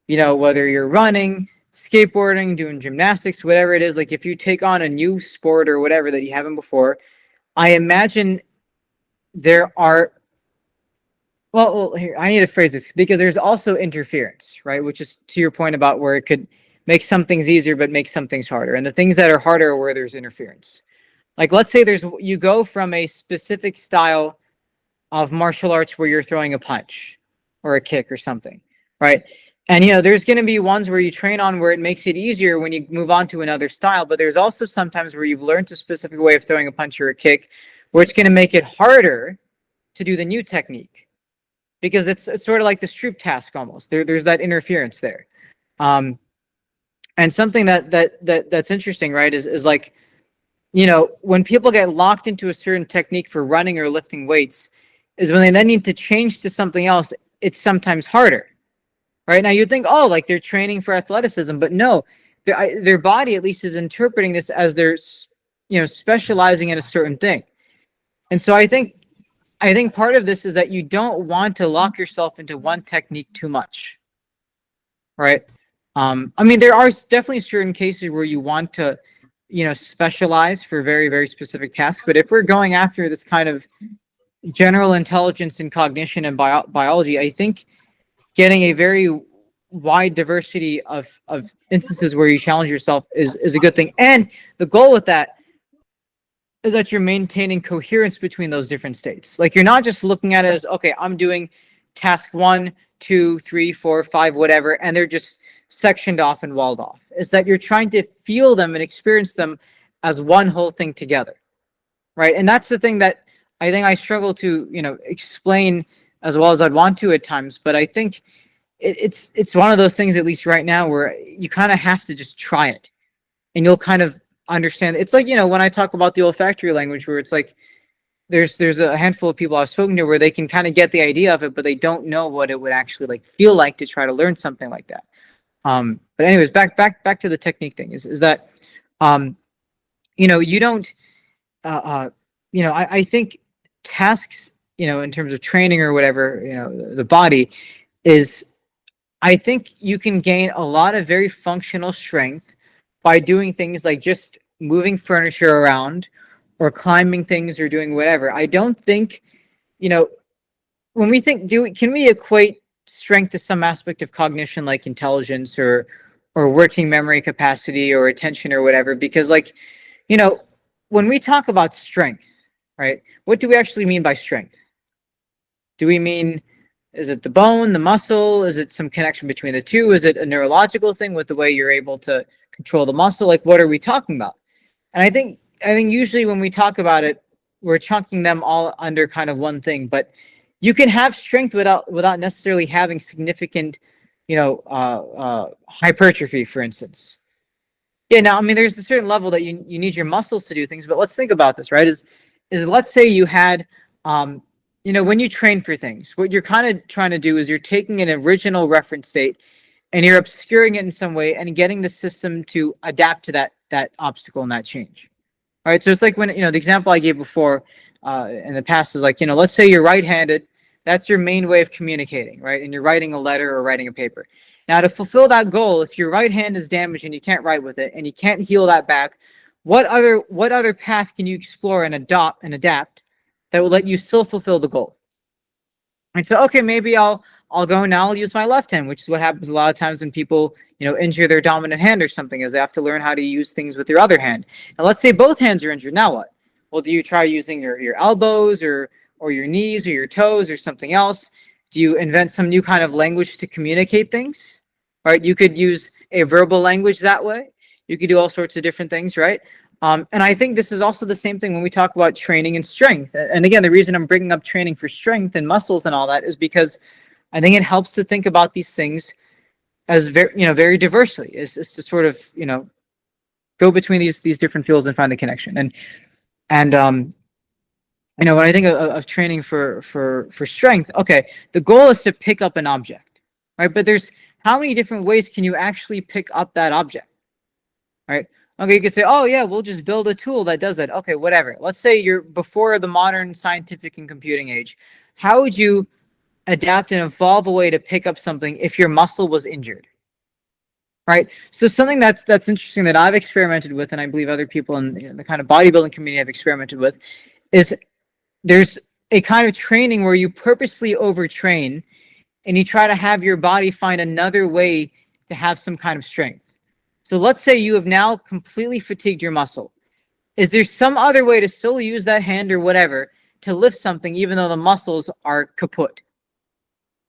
you know, whether you're running, skateboarding, doing gymnastics, whatever it is, like if you take on a new sport or whatever that you haven't before, I imagine there are, well, here, I need to phrase this because there's also interference, right? Which is to your point about where it could make some things easier, but make some things harder. And the things that are harder are where there's interference. Like, let's say you go from a specific style of martial arts where you're throwing a punch or a kick or something, right? And, you know, there's going to be ones where you train on where it makes it easier when you move on to another style. But there's also sometimes where you've learned a specific way of throwing a punch or a kick where it's going to make it harder to do the new technique because it's sort of like the Stroop task almost. There's that interference there. And something that's interesting, right, is like, you know, when people get locked into a certain technique for running or lifting weights is when they then need to change to something else, it's sometimes harder. Right now, you'd think, oh, like they're training for athleticism, but no, their body at least is interpreting this as they're, you know, specializing in a certain thing. And so I think part of this is that you don't want to lock yourself into one technique too much, right? I mean, there are definitely certain cases where you want to, you know, specialize for very, very specific tasks. But if we're going after this kind of general intelligence and cognition and biology, I think getting a very wide diversity of instances where you challenge yourself is a good thing. And the goal with that is that you're maintaining coherence between those different states. Like you're not just looking at it as, okay, I'm doing task 1, 2, 3, 4, 5, whatever, and they're just sectioned off and walled off. It's that you're trying to feel them and experience them as one whole thing together, right? And that's the thing that I think I struggle to, you know, explain as well as I'd want to at times. But I think it's one of those things, at least right now, where you kind of have to just try it and you'll kind of understand. It's like, you know, when I talk about the olfactory language, where it's like, there's a handful of people I've spoken to where they can kind of get the idea of it, but they don't know what it would actually like feel like to try to learn something like that. But anyways, back to the technique thing is that, you don't, I think tasks, in terms of training or whatever, the body is, I think you can gain a lot of very functional strength by doing things like just moving furniture around or climbing things or doing whatever. I don't think, when we think, can we equate strength to some aspect of cognition like intelligence or working memory capacity or attention or whatever? Because like, when we talk about strength, right, what do we actually mean by strength? Do we mean, is it the bone, the muscle? Is it some connection between the two? Is it a neurological thing with the way you're able to control the muscle? Like, what are we talking about? And I think usually when we talk about it, we're chunking them all under kind of one thing. But you can have strength without necessarily having significant, hypertrophy, for instance. Yeah. Now, I mean, there's a certain level that you need your muscles to do things. But let's think about this, right? Is let's say you had, when you train for things, what you're kind of trying to do is you're taking an original reference state and you're obscuring it in some way and getting the system to adapt to that obstacle and that change. All right. So it's like when, the example I gave before in the past is like, let's say you're right-handed. That's your main way of communicating, right? And you're writing a letter or writing a paper. Now, to fulfill that goal, if your right hand is damaged and you can't write with it and you can't heal that back, what other path can you explore and adapt that will let you still fulfill the goal? And so, okay, maybe I'll go now, I'll use my left hand, which is what happens a lot of times when people, injure their dominant hand or something, is they have to learn how to use things with their other hand. And let's say both hands are injured. Now what? Well, do you try using your elbows or your knees or your toes or something else? Do you invent some new kind of language to communicate things? Right? You could use a verbal language that way. You could do all sorts of different things, right? And I think this is also the same thing when we talk about training and strength. And again, the reason I'm bringing up training for strength and muscles and all that is because I think it helps to think about these things as very diversely, is to sort of, go between these different fields and find the connection. And when I think of training for strength, okay, the goal is to pick up an object, right? But there's how many different ways can you actually pick up that object, right? Okay, you could say, oh yeah, we'll just build a tool that does that. Okay, whatever. Let's say you're before the modern scientific and computing age. How would you adapt and evolve a way to pick up something if your muscle was injured? Right? So something that's interesting that I've experimented with, and I believe other people in the kind of bodybuilding community have experimented with, is there's a kind of training where you purposely overtrain and you try to have your body find another way to have some kind of strength. So let's say you have now completely fatigued your muscle. Is there some other way to still use that hand or whatever to lift something even though the muscles are kaput?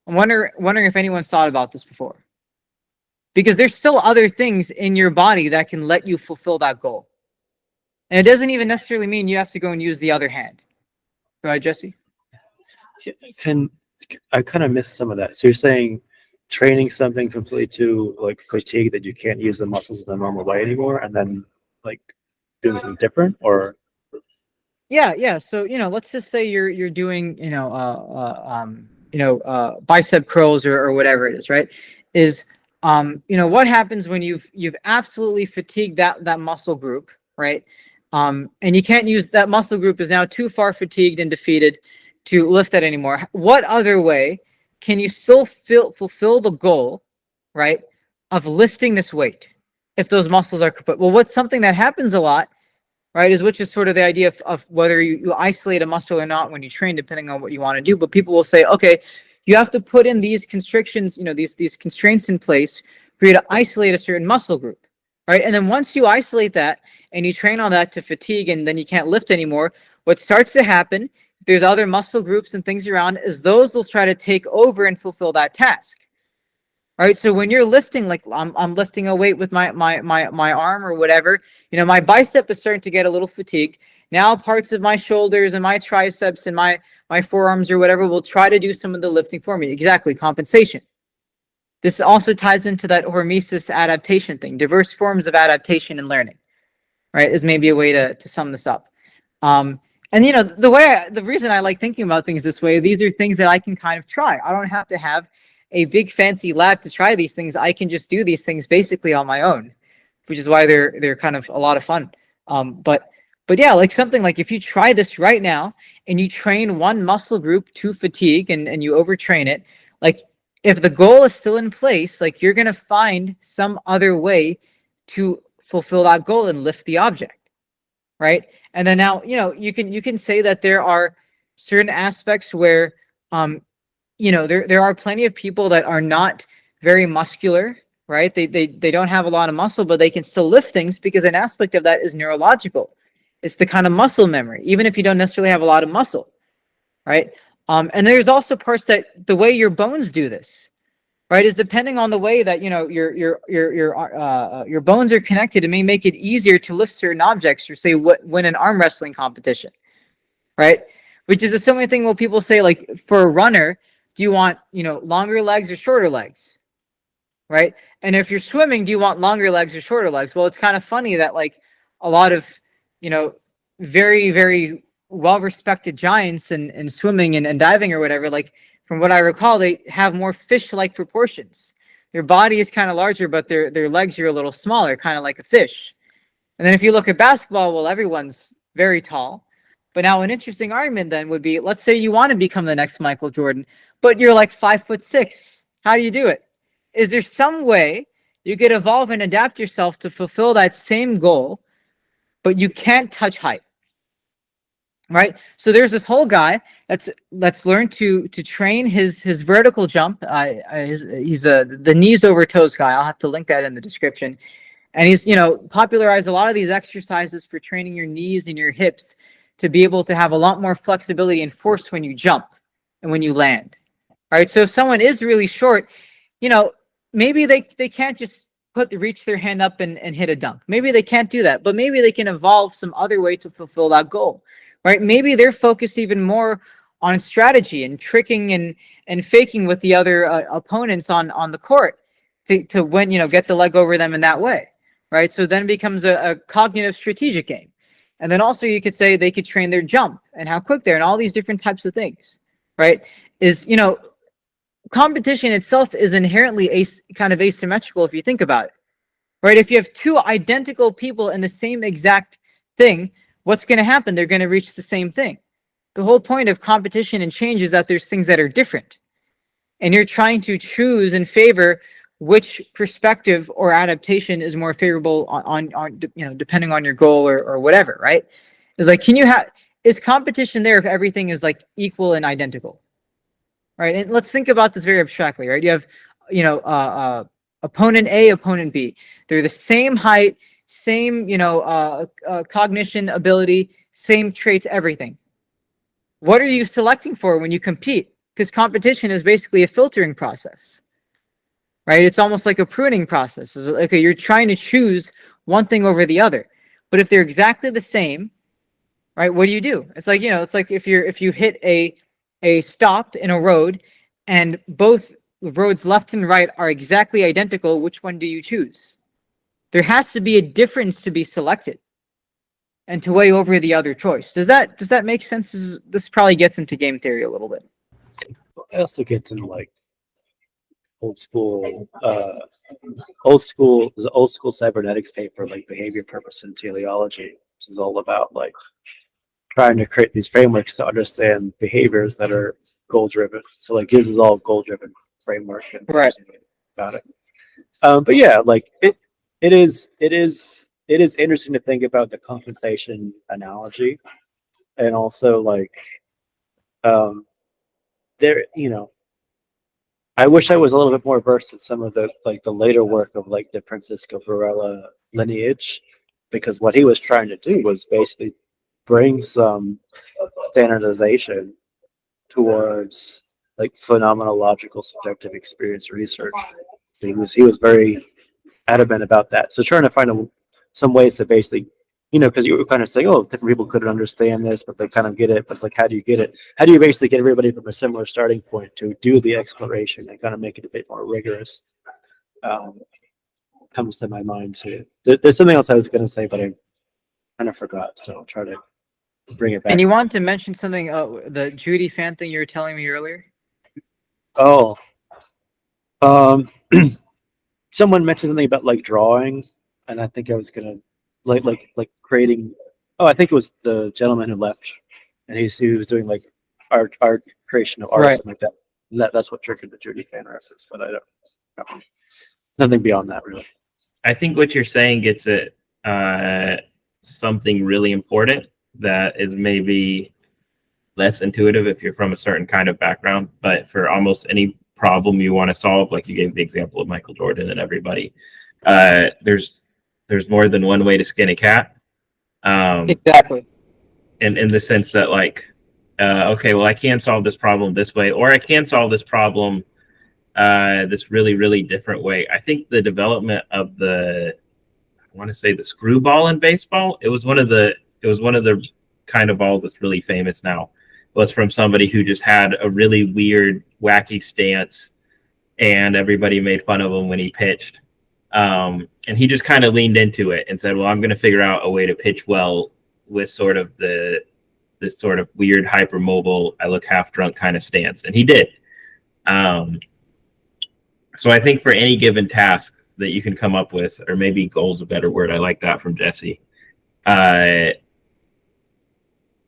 I'm wondering if anyone's thought about this before. Because there's still other things in your body that can let you fulfill that goal. And it doesn't even necessarily mean you have to go and use the other hand. Go ahead, Jesse. I kind of missed some of that. So you're saying training something completely to like fatigue that you can't use the muscles in the normal way anymore, and then like doing something different, or? Yeah. So let's just say you're doing bicep curls or whatever it is, right? Is what happens when you've absolutely fatigued that muscle group, right? And you can't use that muscle group is now too far fatigued and defeated to lift that anymore. What other way can you still fulfill the goal, right, of lifting this weight if those muscles are kaput? Well, what's something that happens a lot, right, which is sort of the idea of whether you isolate a muscle or not when you train, depending on what you want to do. But people will say, okay, you have to put in these constrictions, these constraints in place for you to isolate a certain muscle group, right? And then once you isolate that and you train on that to fatigue and then you can't lift anymore, what starts to happen, there's other muscle groups and things around, is those will try to take over and fulfill that task. Right. So when you're lifting, like I'm lifting a weight with my arm or whatever, my bicep is starting to get a little fatigued. Now parts of my shoulders and my triceps and my forearms or whatever will try to do some of the lifting for me. Exactly. Compensation. This also ties into that hormesis adaptation thing, diverse forms of adaptation and learning, right? Is maybe a way to sum this up. And the reason I like thinking about things this way, these are things that I can kind of try. I don't have to have a big fancy lab to try these things. I can just do these things basically on my own, which is why they're kind of a lot of fun. But yeah, like something like if you try this right now and you train one muscle group to fatigue and you overtrain it, like if the goal is still in place, like you're gonna find some other way to fulfill that goal and lift the object, right? And then now, you can say that there are certain aspects where there are plenty of people that are not very muscular, right? They don't have a lot of muscle, but they can still lift things because an aspect of that is neurological. It's the kind of muscle memory, even if you don't necessarily have a lot of muscle, right? And there's also parts that the way your bones do this, right, is depending on the way that your bones are connected. It may make it easier to lift certain objects, or say win an arm wrestling competition, right? Which is a similar thing when people say, like, for a runner, do you want longer legs or shorter legs, right? And if you're swimming, do you want longer legs or shorter legs? Well, it's kind of funny that like a lot of very, very well-respected giants in swimming and diving or whatever, like from what I recall, they have more fish-like proportions. Their body is kind of larger, but their legs are a little smaller, kind of like a fish. And then if you look at basketball, well, everyone's very tall. But now an interesting argument then would be, let's say you want to become the next Michael Jordan, but you're like 5'6". How do you do it? Is there some way you could evolve and adapt yourself to fulfill that same goal, but you can't touch height? Right? So there's this whole guy that's learned to train his vertical jump. He's the knees over toes guy. I'll have to link that in the description. And he's popularized a lot of these exercises for training your knees and your hips to be able to have a lot more flexibility and force when you jump and when you land. All right. So if someone is really short, maybe they can't just reach their hand up and hit a dunk. Maybe they can't do that, but maybe they can evolve some other way to fulfill that goal. Right? Maybe they're focused even more on strategy and tricking and faking with the other opponents on the court to win, get the leg over them in that way. Right? So then it becomes a cognitive strategic game. And then also you could say they could train their jump and how quick they're and all these different types of things. Right? Competition itself is inherently kind of asymmetrical if you think about it. Right? If you have two identical people in the same exact thing, what's going to happen? They're going to reach the same thing. The whole point of competition and change is that there's things that are different. And you're trying to choose and favor which perspective or adaptation is more favorable on depending on your goal or whatever, right? It's like, is competition there if everything is like equal and identical? Right? And let's think about this very abstractly, right? You have, opponent A, opponent B. They're the same height, same, cognition ability, same traits, everything. What are you selecting for when you compete? Because competition is basically a filtering process, right? It's almost like a pruning process. It's okay, you're trying to choose one thing over the other. But if they're exactly the same, right, what do? It's like, it's like if you hit a stop in a road and both roads left and right are exactly identical, which one do you choose? There has to be a difference to be selected and to weigh over the other choice. Does that make sense? This probably gets into game theory a little bit. I also get into like old school cybernetics paper, like behavior, purpose, and teleology, which is all about like trying to create these frameworks to understand behaviors that are goal driven. So like this is all goal driven framework and right about it. But yeah, like it is interesting to think about the compensation analogy, and also like there, I wish I was a little bit more versed in some of the later work of like the Francisco Varela lineage, because what he was trying to do was basically bring some standardization towards like phenomenological subjective experience research. He was very adamant about that. So trying to find some ways to basically, because you were kind of saying, oh, different people couldn't understand this, but they kind of get it. But it's like, how do you get it? How do you basically get everybody from a similar starting point to do the exploration and kind of make it a bit more rigorous? Comes to my mind too. There's something else I was going to say, but I kind of forgot. So I'll try to bring it back. And you wanted to mention something, the Judy fan thing you were telling me earlier? Oh, someone mentioned something about like drawing, and I think I was gonna like creating. Oh, I think it was the gentleman who left, and he was doing like art creation of art or Right. something like that. And that's what triggered the Judy fan reference, but I don't. Nothing beyond that really. I think what you're saying gets at something really important that is maybe less intuitive if you're from a certain kind of background, but for almost any problem you want to solve, like you gave the example of Michael Jordan and everybody, there's more than one way to skin a cat. Exactly. In the sense that like, okay, well, I can solve this problem this way, or I can solve this problem this really, really different way. I think the development of I want to say the screwball in baseball, it was one of the kind of balls that's really famous now, was from somebody who just had a really weird, wacky stance, and everybody made fun of him when he pitched. And he just kind of leaned into it and said, well, I'm going to figure out a way to pitch well with sort of this sort of weird, hypermobile, I look half drunk kind of stance. And he did. So I think for any given task that you can come up with, or maybe goal's a better word, I like that from Jesse,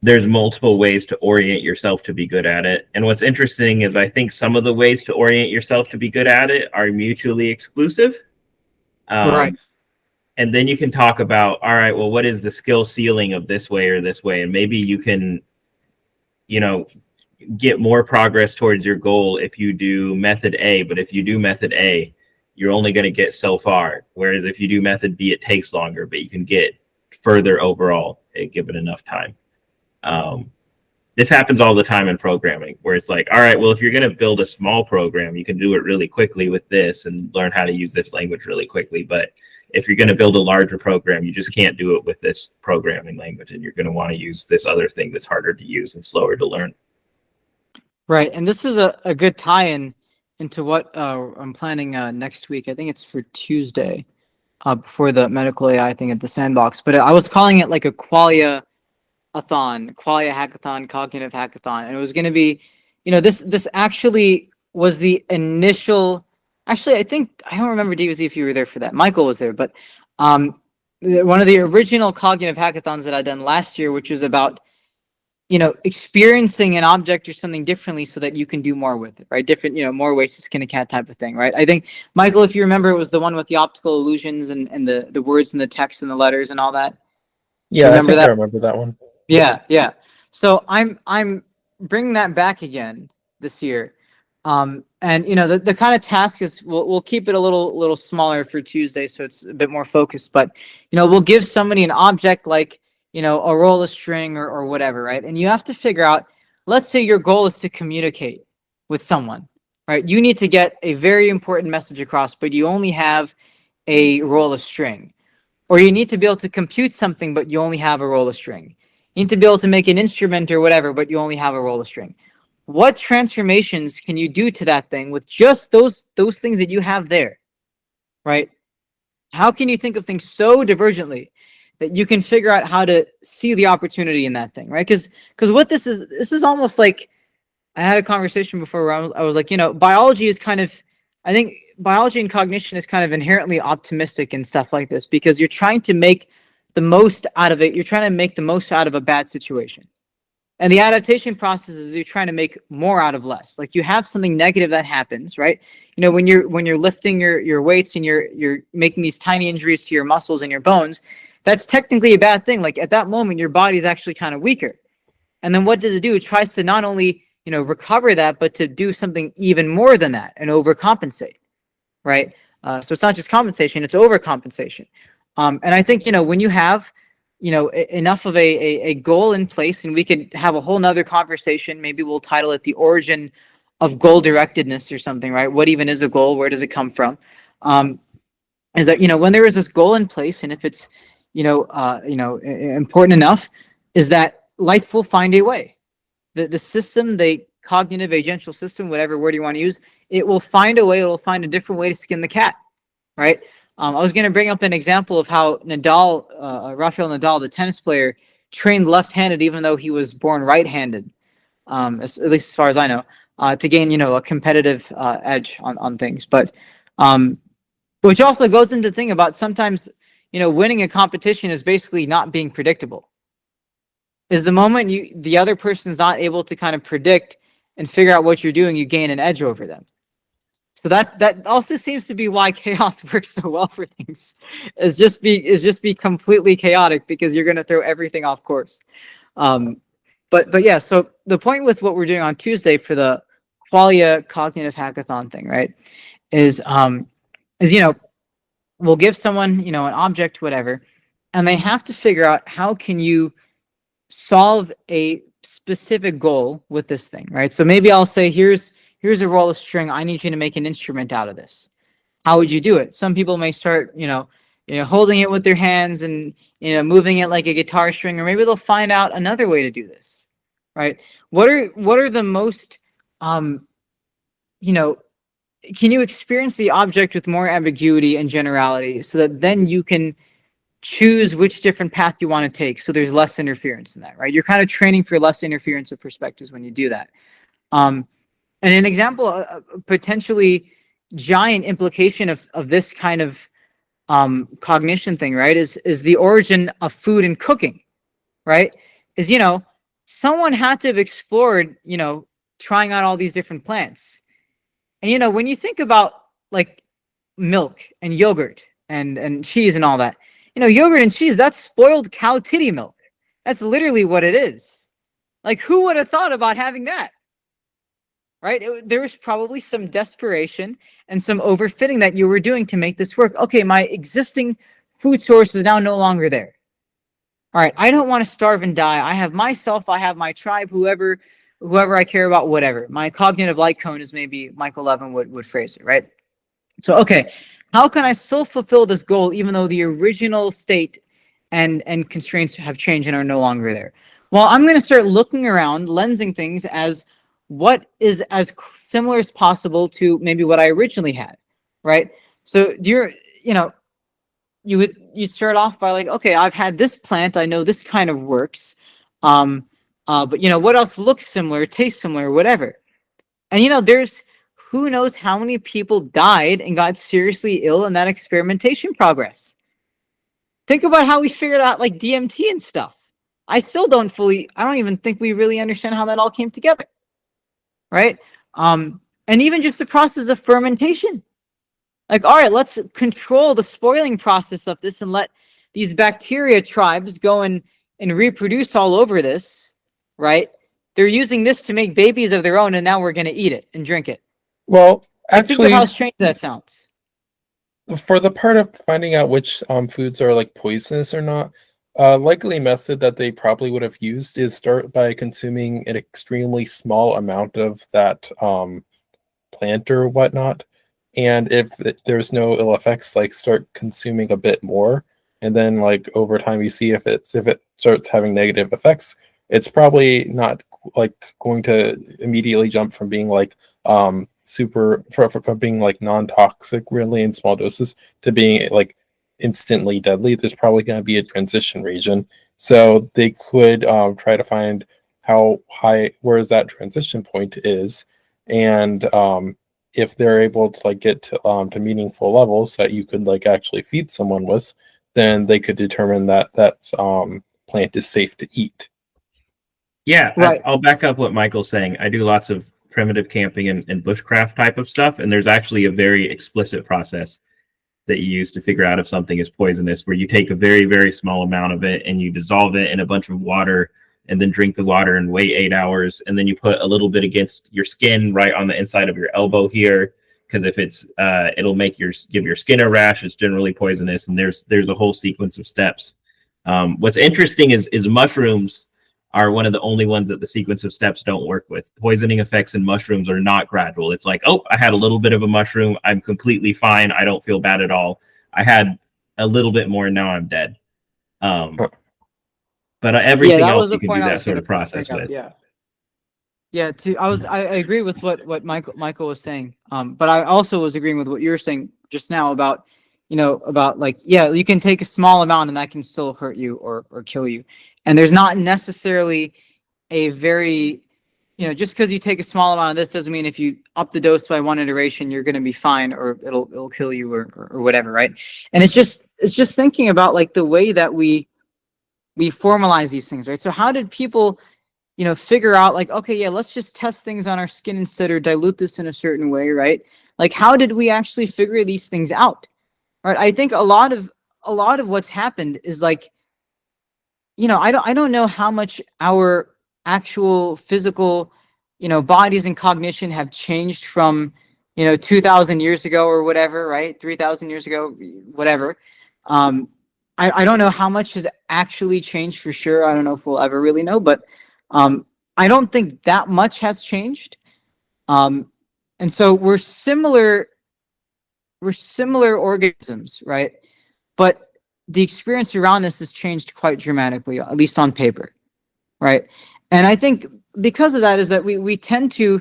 there's multiple ways to orient yourself to be good at it. And what's interesting is I think some of the ways to orient yourself to be good at it are mutually exclusive. Right. And then you can talk about, all right, well, what is the skill ceiling of this way or this way? And maybe you can, get more progress towards your goal if you do method A, but if you do method A, you're only going to get so far. Whereas if you do method B, it takes longer, but you can get further overall given enough time. This happens all the time in programming, where it's like, all right, well, if you're going to build a small program, you can do it really quickly with this and learn how to use this language really quickly. But if you're going to build a larger program, you just can't do it with this programming language, and you're going to want to use this other thing that's harder to use and slower to learn. Right. And this is a good tie-in into what I'm planning next week. I think it's for Tuesday, before the medical AI thing at the Sandbox. But I was calling it like a qualia hackathon, cognitive hackathon. And it was going to be, this actually was the initial, actually, I don't remember, DOZ, if you were there for that. Michael was there, but one of the original cognitive hackathons that I'd done last year, which was about, experiencing an object or something differently so that you can do more with it, right? Different, more ways to skin a cat type of thing, right? I think, Michael, if you remember, it was the one with the optical illusions and the words and the text and the letters and all that. Yeah, Remember I that? remember that one. Yeah. So I'm bringing that back again this year. And the kind of task is we'll keep it a little smaller for Tuesday, so it's a bit more focused, but we'll give somebody an object like a roll of string or whatever, right? And you have to figure out, let's say your goal is to communicate with someone, right? You need to get a very important message across, but you only have a roll of string. Or you need to be able to compute something, but you only have a roll of string. You need to be able to make an instrument or whatever, but you only have a roll of string. What transformations can you do to that thing with just those things that you have there, right? How can you think of things so divergently that you can figure out how to see the opportunity in that thing, right? Because what this is almost like, I had a conversation before where I was like, biology is kind of, I think biology and cognition is kind of inherently optimistic and stuff like this, because you're trying to make the most out of it. You're trying to make the most out of a bad situation. And the adaptation process is you're trying to make more out of less. Like you have something negative that happens, right? When you're lifting your weights and you're making these tiny injuries to your muscles and your bones, that's technically a bad thing. Like at that moment, your body is actually kind of weaker. And then what does it do? It tries to not only, recover that, but to do something even more than that and overcompensate, right? So it's not just compensation, it's overcompensation. And I think, when you have, enough of a goal in place, and we could have a whole nother conversation, maybe we'll title it The Origin of Goal Directedness or something, right? What even is a goal? Where does it come from? Is that, when there is this goal in place, and if it's, important enough, is that life will find a way. The system, the cognitive agential system, whatever word you want to use, it will find a way. It will find a different way to skin the cat, right? I was going to bring up an example of how Rafael Nadal, the tennis player, trained left-handed, even though he was born right-handed, at least as far as I know, to gain, a competitive edge on things. But which also goes into the thing about sometimes, winning a competition is basically not being predictable. Is the moment the other person's not able to kind of predict and figure out what you're doing, you gain an edge over them. So that also seems to be why chaos works so well for things. Is just be completely chaotic, because you're going to throw everything off course. But yeah, so the point with what we're doing on Tuesday for the qualia cognitive hackathon thing, right, is we'll give someone, an object, whatever, and they have to figure out how can you solve a specific goal with this thing, right? So maybe I'll say, here's a roll of string. I need you to make an instrument out of this. How would you do it? Some people may start, holding it with their hands and, moving it like a guitar string, or maybe they'll find out another way to do this, right? What are the most, can you experience the object with more ambiguity and generality so that then you can choose which different path you want to take, so there's less interference in that, right? You're kind of training for less interference of perspectives when you do that. And an example, a potentially giant implication of this kind of cognition thing, right, is the origin of food and cooking, right? Is, someone had to have explored, trying out all these different plants. And, when you think about like milk and yogurt and cheese and all that, yogurt and cheese, that's spoiled cow titty milk. That's literally what it is. Like, who would have thought about having that? Right? There was probably some desperation and some overfitting that you were doing to make this work. Okay, my existing food source is now no longer there. All right, I don't want to starve and die. I have myself, I have my tribe, whoever I care about, whatever. My cognitive light cone, is maybe Michael Levin would phrase it, right? So, okay, how can I still fulfill this goal even though the original state and constraints have changed and are no longer there? Well, I'm going to start looking around, lensing things as what is as similar as possible to maybe what I originally had, right? So you'd start off by like, okay, I've had this plant, I know this kind of works, but what else looks similar, tastes similar, whatever. And there's who knows how many people died and got seriously ill in that experimentation progress. Think about how we figured out like DMT and stuff. I don't even think we really understand how that all came together. Right? And even just the process of fermentation. Like, all right, let's control the spoiling process of this and let these bacteria tribes go and reproduce all over this, right? They're using this to make babies of their own, and now we're going to eat it and drink it. Well, Think actually, of how strange that sounds. for the part of finding out which foods are like poisonous or not, a likely method that they probably would have used is start by consuming an extremely small amount of that plant or whatnot. And if there's no ill effects, like start consuming a bit more. And then like over time, you see if it starts having negative effects, it's probably not like going to immediately jump from being like from being like non-toxic really in small doses to being like instantly deadly. There's probably going to be a transition region, so they could try to find how high, where's that transition point is, and if they're able to like get to meaningful levels that you could like actually feed someone with, then they could determine that plant is safe to eat. Yeah, Right. I'll back up what Michael's saying. I do lots of primitive camping and bushcraft type of stuff, and there's actually a very explicit process that you use to figure out if something is poisonous, where you take a very, very small amount of it and you dissolve it in a bunch of water and then drink the water and wait 8 hours. And then you put a little bit against your skin right on the inside of your elbow here, because if it's, it'll give your skin a rash. It's generally poisonous. And there's a whole sequence of steps. What's interesting is mushrooms are one of the only ones that the sequence of steps don't work with. Poisoning effects in mushrooms are not gradual. It's like, oh, I had a little bit of a mushroom. I'm completely fine. I don't feel bad at all. I had a little bit more. Now I'm dead. But everything else you can do that sort of process with. Yeah. Yeah. I agree with what Michael was saying. But I also was agreeing with what you were saying just now about, about like, yeah, you can take a small amount and that can still hurt you or kill you. And there's not necessarily a very, just because you take a small amount of this doesn't mean if you up the dose by one iteration, you're going to be fine or it'll kill you or whatever. Right. And it's just thinking about like the way that we formalize these things. Right. So how did people, figure out like, okay, yeah, let's just test things on our skin instead or dilute this in a certain way. Right. Like, how did we actually figure these things out? Right. I think a lot of what's happened is like, I don't know how much our actual physical, bodies and cognition have changed from, 2000 years ago or whatever, right? 3000 years ago, whatever. I don't know how much has actually changed for sure. I don't know if we'll ever really know, but I don't think that much has changed. And so we're similar organisms, right? But the experience around us has changed quite dramatically, at least on paper, right? And I think because of that is that we tend to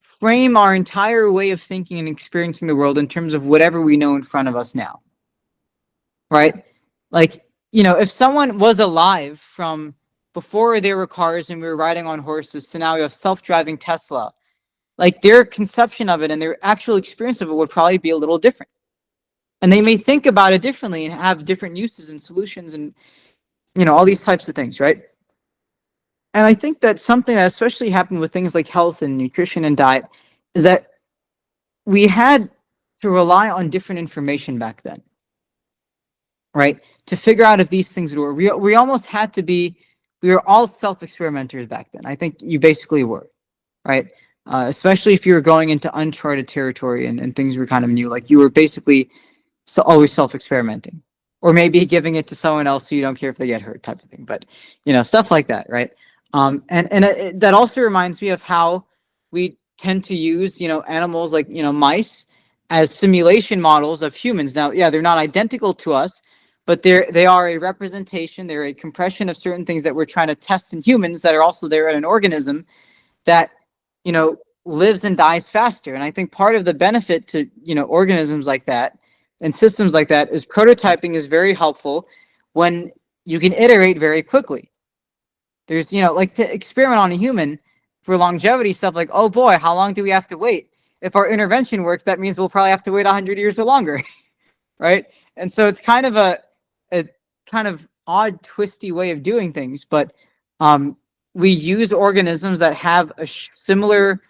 frame our entire way of thinking and experiencing the world in terms of whatever we know in front of us now, right? Like, if someone was alive from before there were cars and we were riding on horses, so now we have self-driving Tesla, like their conception of it and their actual experience of it would probably be a little different. And they may think about it differently and have different uses and solutions and, all these types of things, right? And I think that something that especially happened with things like health and nutrition and diet is that we had to rely on different information back then, right? To figure out if these things would work. We almost had to be, we were all self-experimenters back then. I think you basically were, right? Especially if you were going into uncharted territory and things were kind of new. Like you were basically always self-experimenting, or maybe giving it to someone else so you don't care if they get hurt, type of thing. But stuff like that, right? That also reminds me of how we tend to use animals like mice as simulation models of humans. Now, yeah, they're not identical to us, but they are a representation. They're a compression of certain things that we're trying to test in humans that are also there in an organism that lives and dies faster. And I think part of the benefit to organisms like that and systems like that is prototyping is very helpful when you can iterate very quickly. There's, like to experiment on a human for longevity stuff like, oh boy, how long do we have to wait? If our intervention works, that means we'll probably have to wait 100 years or longer, right? And so it's kind of a kind of odd, twisty way of doing things, but we use organisms that have a similar,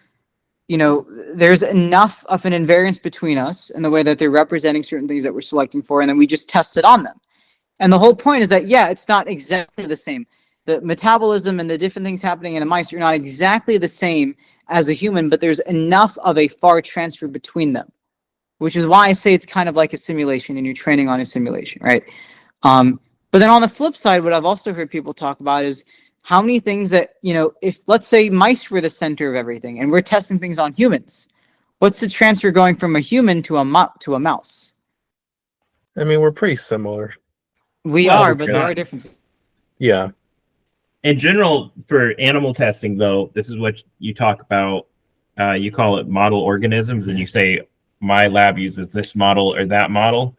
there's enough of an invariance between us in the way that they're representing certain things that we're selecting for, and then we just test it on them. And the whole point is that, yeah, it's not exactly the same. The metabolism and the different things happening in a mice are not exactly the same as a human, but there's enough of a far transfer between them, which is why I say it's kind of like a simulation and you're training on a simulation, right? But then on the flip side, what I've also heard people talk about is how many things that, if let's say mice were the center of everything and we're testing things on humans, what's the transfer going from a human to a mouse? I mean, we're pretty similar. We are, but there are differences. Yeah. In general, for animal testing, though, this is what you talk about. You call it model organisms, and you say, my lab uses this model or that model.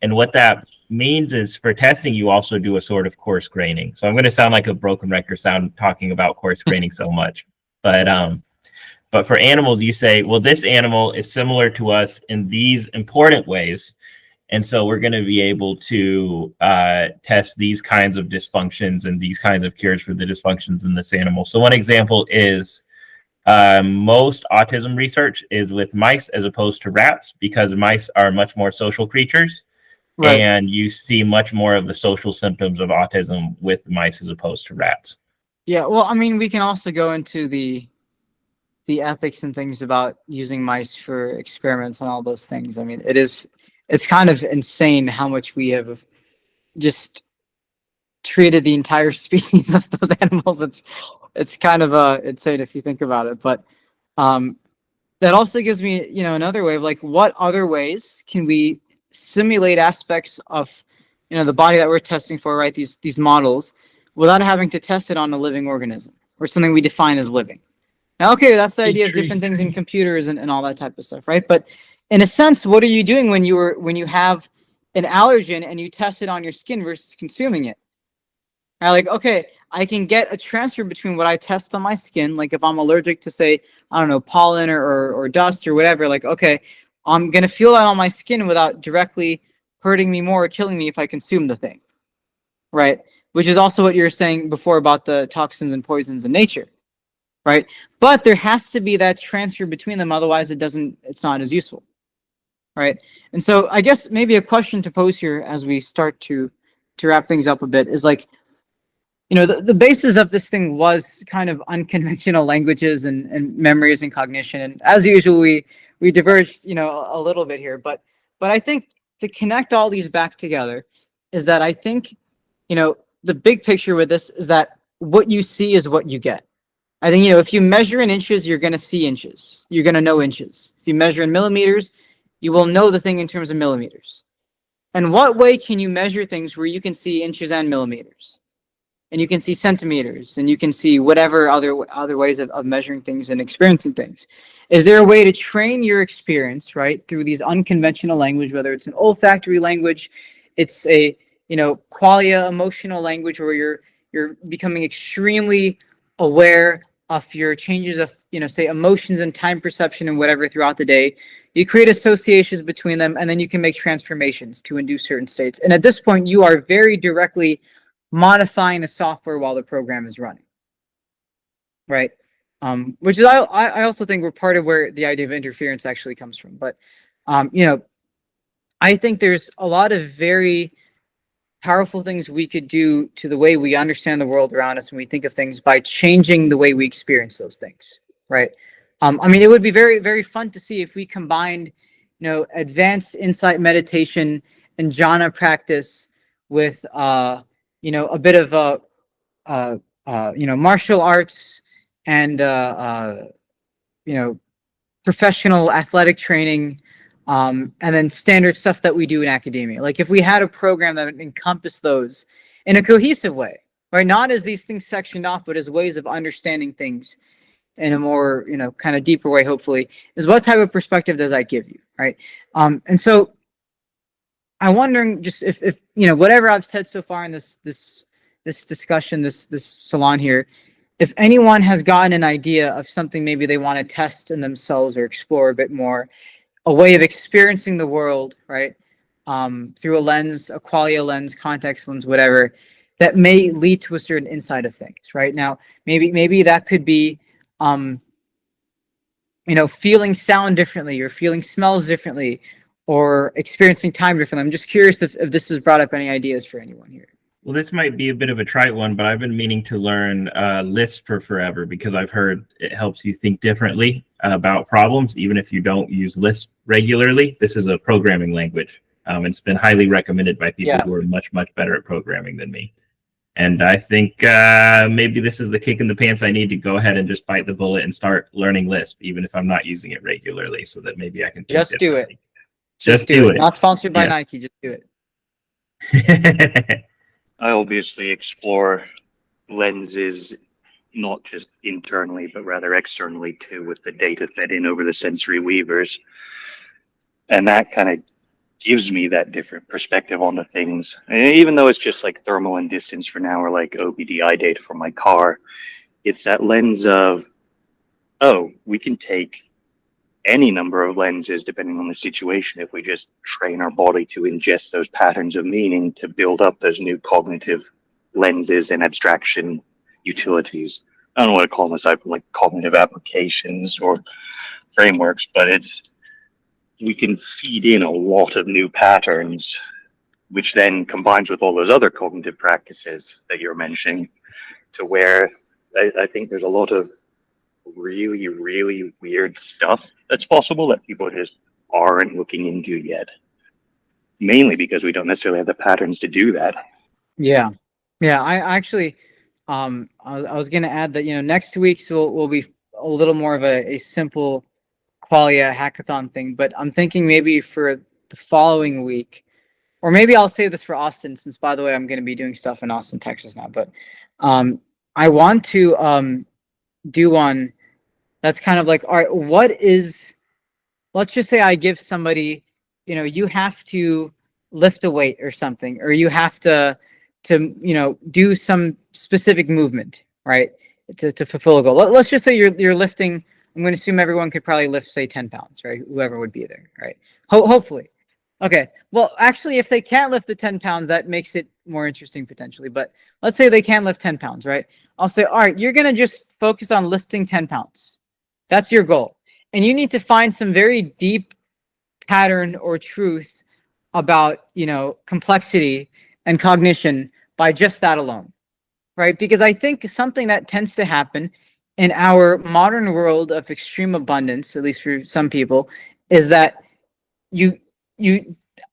And what that means is for testing, you also do a sort of coarse graining. So I'm going to sound like a broken record talking about coarse graining so much. But for animals, you say, well, this animal is similar to us in these important ways. And so we're going to be able to test these kinds of dysfunctions and these kinds of cures for the dysfunctions in this animal. So one example is most autism research is with mice as opposed to rats, because mice are much more social creatures. Right. And you see much more of the social symptoms of autism with mice as opposed to rats. Yeah, well, I mean, we can also go into the ethics and things about using mice for experiments and all those things. I mean, it's kind of insane how much we have just treated the entire species of those animals. It's kind of insane if you think about it. But that also gives me, another way of like, what other ways can we simulate aspects of, the body that we're testing for, right? These models, without having to test it on a living organism or something we define as living. Now, okay, that's the idea of different things in computers and all that type of stuff, right? But in a sense, what are you doing when you have an allergen and you test it on your skin versus consuming it. And like, okay, I can get a transfer between what I test on my skin, like if I'm allergic to, say, I don't know, pollen or dust or whatever, like, okay, I'm going to feel that on my skin without directly hurting me more or killing me if I consume the thing, right? Which is also what you were saying before about the toxins and poisons in nature, right? But there has to be that transfer between them, otherwise it's not as useful, right? And so I guess maybe a question to pose here as we start to wrap things up a bit is like, the basis of this thing was kind of unconventional languages and memories and cognition. And as usual, we diverged, a little bit here. But I think to connect all these back together is that I think, the big picture with this is that what you see is what you get. I think, if you measure in inches, you're going to see inches. You're going to know inches. If you measure in millimeters, you will know the thing in terms of millimeters. And what way can you measure things where you can see inches and millimeters? And you can see centimeters, and you can see whatever other ways of measuring things and experiencing things. Is there a way to train your experience, right, through these unconventional language, whether it's an olfactory language, it's a, qualia emotional language where you're becoming extremely aware of your changes of, say, emotions and time perception and whatever throughout the day. You create associations between them, and then you can make transformations to induce certain states. And at this point, you are very directly modifying the software while the program is running, right? Which is I also think we're part of where the idea of interference actually comes from. But I think there's a lot of very powerful things we could do to the way we understand the world around us and we think of things by changing the way we experience those things, right? It would be very, very fun to see if we combined, advanced insight meditation and jhana practice with a bit of martial arts and professional athletic training, and then standard stuff that we do in academia. Like if we had a program that would encompass those in a cohesive way, right? Not as these things sectioned off, but as ways of understanding things in a more, kind of deeper way, hopefully, is what type of perspective does that give you, right? And so I'm wondering just if whatever I've said so far in this discussion, this salon here, if anyone has gotten an idea of something maybe they want to test in themselves or explore a bit more, a way of experiencing the world, right? Through a lens, a qualia lens, context lens, whatever, that may lead to a certain insight of things, right? Now, maybe that could be, feeling sound differently or feeling smells differently or experiencing time differently. I'm just curious if this has brought up any ideas for anyone here. Well, this might be a bit of a trite one, but I've been meaning to learn Lisp for forever because I've heard it helps you think differently about problems, even if you don't use Lisp regularly. This is a programming language. It's been highly recommended by people who are much, much better at programming than me. And I think maybe this is the kick in the pants I need to go ahead and just bite the bullet and start learning Lisp, even if I'm not using it regularly, so that maybe I can think just do it. Just do it. Not sponsored by Nike. Just do it. I obviously explore lenses not just internally, but rather externally too, with the data fed in over the sensory weavers. And that kind of gives me that different perspective on the things. And even though it's just like thermal and distance for now, or like OBDI data from my car, it's that lens of, oh, we can take any number of lenses depending on the situation if we just train our body to ingest those patterns of meaning to build up those new cognitive lenses and abstraction utilities. I don't know what to call them aside from like cognitive applications or frameworks, but we can feed in a lot of new patterns, which then combines with all those other cognitive practices that you're mentioning, to where I think there's a lot of really, really weird stuff that's possible that people just aren't looking into yet. Mainly because we don't necessarily have the patterns to do that. Yeah. I actually, I was going to add that, next week's will be a little more of a simple qualia hackathon thing, but I'm thinking maybe for the following week, or maybe I'll save this for Austin, since by the way, I'm going to be doing stuff in Austin, Texas now, but I want to do one that's kind of like, all right, let's just say I give somebody, you have to lift a weight or something, or you have to do some specific movement, right, to fulfill a goal. Let's just say you're lifting. I'm going to assume everyone could probably lift, say, 10 pounds, right? Whoever would be there, right? Hopefully. Okay. Well, actually, if they can't lift the 10 pounds, that makes it more interesting potentially. But let's say they can lift 10 pounds, right? I'll say, all right, you're going to just focus on lifting 10 pounds. That's your goal. And you need to find some very deep pattern or truth about, complexity and cognition by just that alone, right? Because I think something that tends to happen in our modern world of extreme abundance, at least for some people, is that you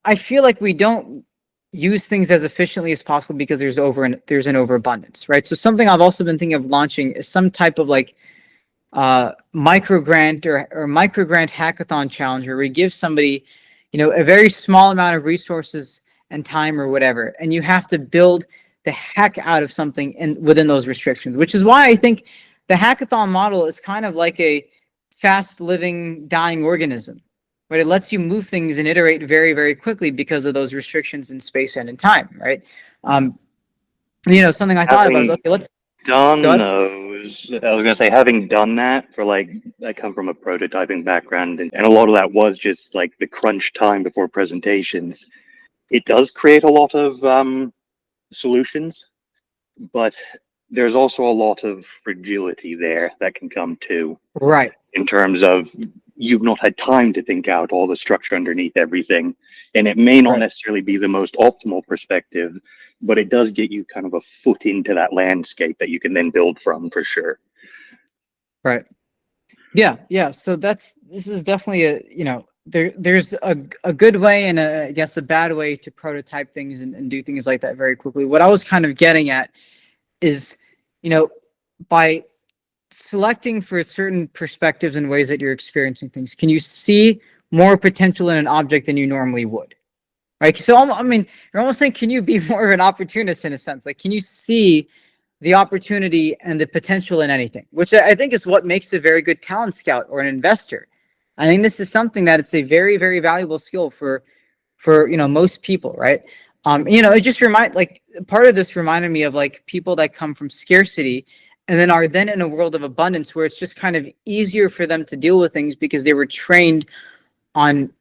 I feel like we don't use things as efficiently as possible because there's an overabundance, right? So something I've also been thinking of launching is some type of like micro grant or micro grant hackathon challenge where we give somebody, a very small amount of resources and time or whatever, and you have to build the heck out of something within those restrictions, which is why I think the hackathon model is kind of like a fast living dying organism, but it lets you move things and iterate very, very quickly because of those restrictions in space and in time, right? Something I thought about is, okay, let's go Done ahead. those. I was gonna say, having done that for like, I come from a prototyping background, and a lot of that was just like the crunch time before presentations. It does create a lot of solutions, but there's also a lot of fragility there that can come too, Right. in terms of you've not had time to think out all the structure underneath everything, and it may not Right. necessarily be the most optimal perspective, but it does get you kind of a foot into that landscape that you can then build from, for sure. Right. Yeah. So this is definitely there's a good way and I guess a bad way to prototype things and do things like that very quickly. What I was kind of getting at is, by selecting for certain perspectives and ways that you're experiencing things, can you see more potential in an object than you normally would? Right. So I mean, you're almost saying, can you be more of an opportunist in a sense? Like, can you see the opportunity and the potential in anything, which I think is what makes a very good talent scout or an investor. I think this is something that it's a very, very valuable skill for most people, right? It just part of this reminded me of like people that come from scarcity and then are then in a world of abundance where it's just kind of easier for them to deal with things because they were trained on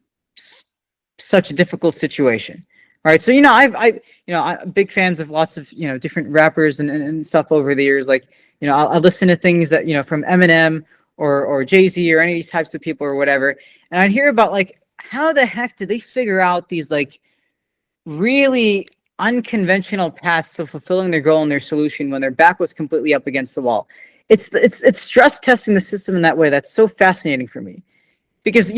such a difficult situation. Right. So, I'm big fans of lots of, different rappers and stuff over the years. Like, I listen to things that, from Eminem or Jay-Z or any of these types of people or whatever. And I'd hear about like, how the heck did they figure out these like really unconventional paths of fulfilling their goal and their solution when their back was completely up against the wall? It's stress testing the system in that way. That's so fascinating for me because,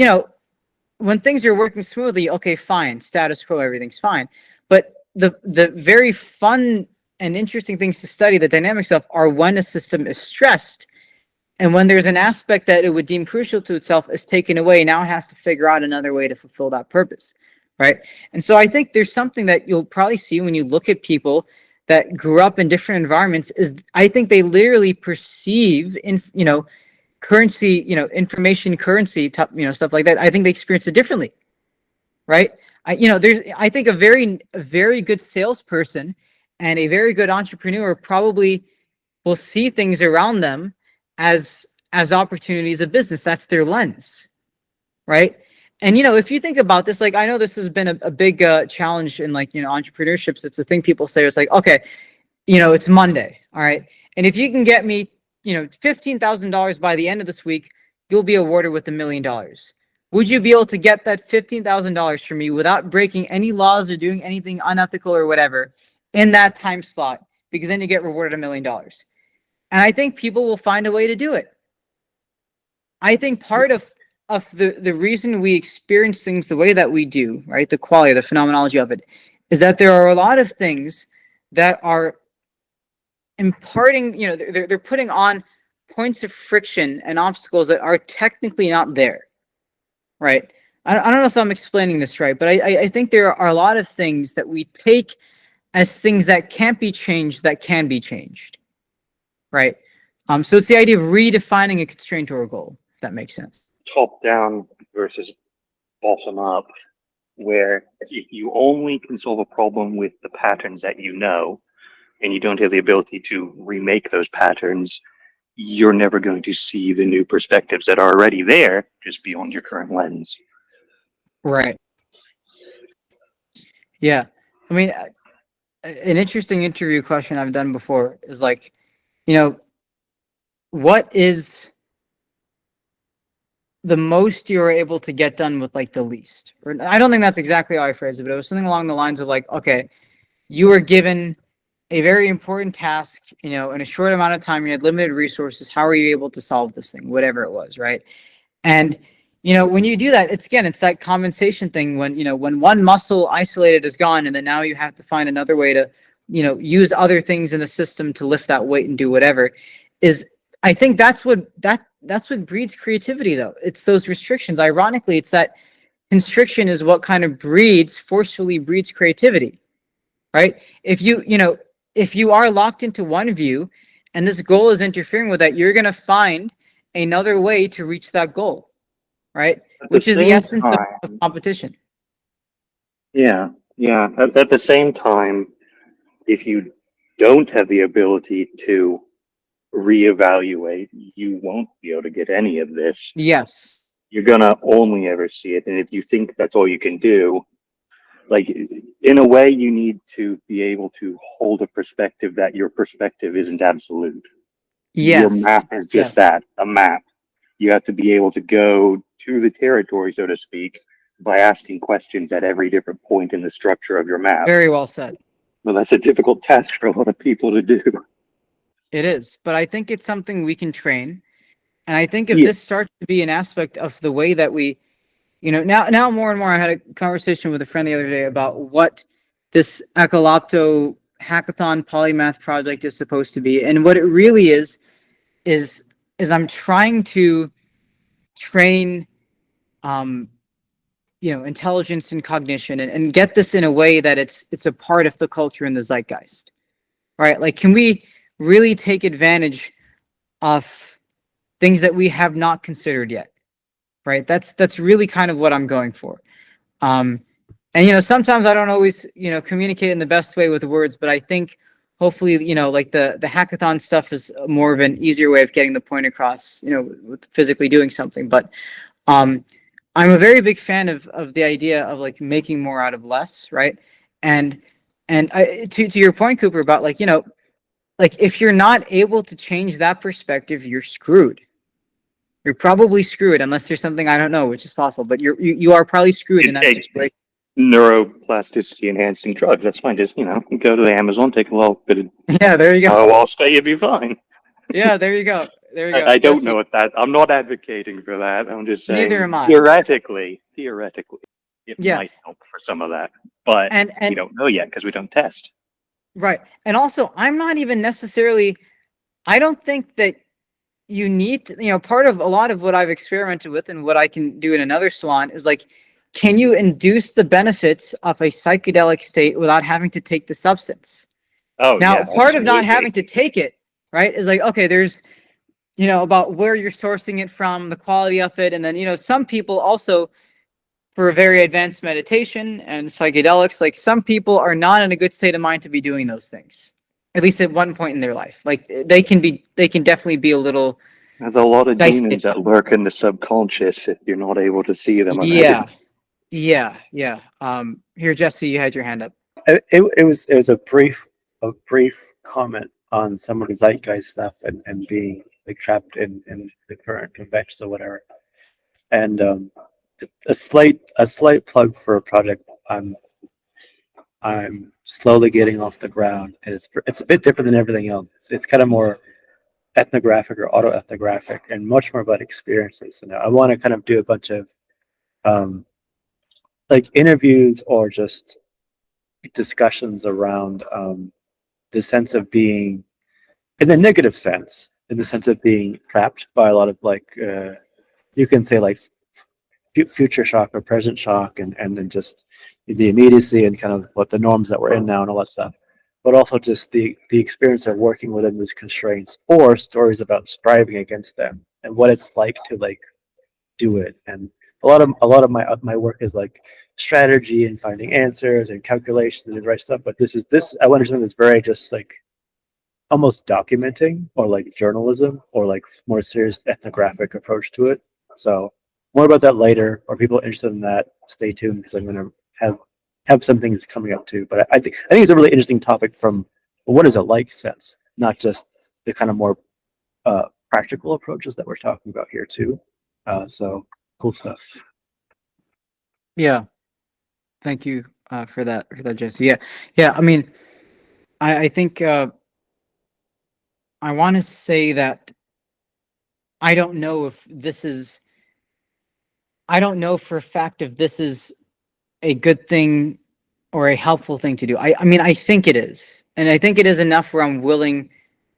when things are working smoothly, okay, fine, status quo, everything's fine. But the very fun and interesting things to study, the dynamics of, are when a system is stressed and when there's an aspect that it would deem crucial to itself is taken away. Now it has to figure out another way to fulfill that purpose, right? And so I think there's something that you'll probably see when you look at people that grew up in different environments is I think they literally perceive currency, information currency, stuff like that. I think they experience it differently, right? I think a very good salesperson and a very good entrepreneur probably will see things around them as opportunities of business. That's their lens, right? And if you think about this, like I know this has been a big challenge in like entrepreneurships. It's a thing people say. It's like, okay, it's Monday, all right, and if you can get me $15,000 by the end of this week, you'll be awarded with $1 million. Would you be able to get that $15,000 from me without breaking any laws or doing anything unethical or whatever in that time slot? Because then you get rewarded $1 million. And I think people will find a way to do it. I think part of the reason we experience things the way that we do, right, the qualia, the phenomenology of it, is that there are a lot of things that are imparting, they're putting on points of friction and obstacles that are technically not there, right? I don't know if I'm explaining this right, but I think there are a lot of things that we take as things that can't be changed that can be changed, right? So it's the idea of redefining a constraint or a goal, if that makes sense. Top down versus bottom up. where if you only can solve a problem with the patterns that you know, and you don't have the ability to remake those patterns, you're never going to see the new perspectives that are already there, just beyond your current lens. Right. Yeah. I mean, an interesting interview question I've done before is like, what is the most you were able to get done with like the least? Or I don't think that's exactly how I phrased it, but it was something along the lines of like, okay, you were given a very important task, in a short amount of time, you had limited resources. How are you able to solve this thing, whatever it was, right? And when you do that, it's that compensation thing. When one muscle isolated is gone, and then now you have to find another way to, use other things in the system to lift that weight and do whatever. I think that's what breeds creativity, though. It's those restrictions. Ironically, it's that constriction is what kind of forcefully breeds creativity, right? If you are locked into one view, and this goal is interfering with that, you're going to find another way to reach that goal, right? Which is the essence of competition. Yeah. At the same time, if you don't have the ability to reevaluate, you won't be able to get any of this. Yes. You're gonna only ever see it. And if you think that's all you can do, like, in a way, you need to be able to hold a perspective that your perspective isn't absolute. Yes. Your map is just that, a map. You have to be able to go to the territory, so to speak, by asking questions at every different point in the structure of your map. Very well said. Well, that's a difficult task for a lot of people to do. It is, but I think it's something we can train. And I think if this starts to be an aspect of the way that we, now more and more, I had a conversation with a friend the other day about what this Ekkolápto hackathon polymath project is supposed to be. And what it really is I'm trying to train, intelligence and cognition and get this in a way that it's a part of the culture and the zeitgeist, right? Like, can we really take advantage of things that we have not considered yet, right? That's really kind of what I'm going for. And sometimes I don't always communicate in the best way with words, but I think hopefully like the hackathon stuff is more of an easier way of getting the point across, with physically doing something. But I'm a very big fan of the idea of like making more out of less, right? And to your point, Cooper, about like like if you're not able to change that perspective, you're screwed. You're probably screwed unless there's something I don't know, which is possible. But you are probably screwed in that situation. Neuroplasticity enhancing drugs. That's fine. Just go to the Amazon, take a little bit of there you go. I'll stay, you'll be fine. Yeah, there you go. I don't know what that. I'm not advocating for that. I'm just saying. Neither am I. Theoretically, it might help for some of that, but and we don't know yet because we don't test. Right, and also I'm not even necessarily. I don't think that you need to, part of a lot of what I've experimented with and what I can do in another salon is like, can you induce the benefits of a psychedelic state without having to take the substance? Oh, now, yeah, part of not having to take it, right, is like, okay, there's, about where you're sourcing it from, the quality of it, and then, some people also, for very advanced meditation and psychedelics, like some people are not in a good state of mind to be doing those things, at least at one point in their life. Like they can definitely be a little. There's a lot of demons that lurk in the subconscious if you're not able to see them. Yeah. Here, Jesse, you had your hand up. It was a brief comment on some of the zeitgeist stuff and being like trapped in the current conventions or whatever. And a slight plug for a project I'm slowly getting off the ground, and it's a bit different than everything else. It's kind of more ethnographic or autoethnographic and much more about experiences. And I want to kind of do a bunch of like interviews or just discussions around the sense of being, in the negative sense, in the sense of being trapped by a lot of like you can say like future shock or present shock and then just the immediacy and kind of what the norms that we're in now and all that stuff, but also just the experience of working within these constraints or stories about striving against them and what it's like to like do it. And a lot of my work is like strategy and finding answers and calculations and the right stuff. But I want to do something that's very just like almost documenting or like journalism or like more serious ethnographic approach to it. So more about that later, or people interested in that, stay tuned because I'm going to have some things coming up too. But I think it's a really interesting topic from what is it like sense, not just the kind of more practical approaches that we're talking about here too. So cool stuff. Yeah. Thank you for that, Jesse. Yeah. I mean, I think I want to say that I don't know for a fact if this is a good thing or a helpful thing to do. I mean, I think it is. And I think it is enough where I'm willing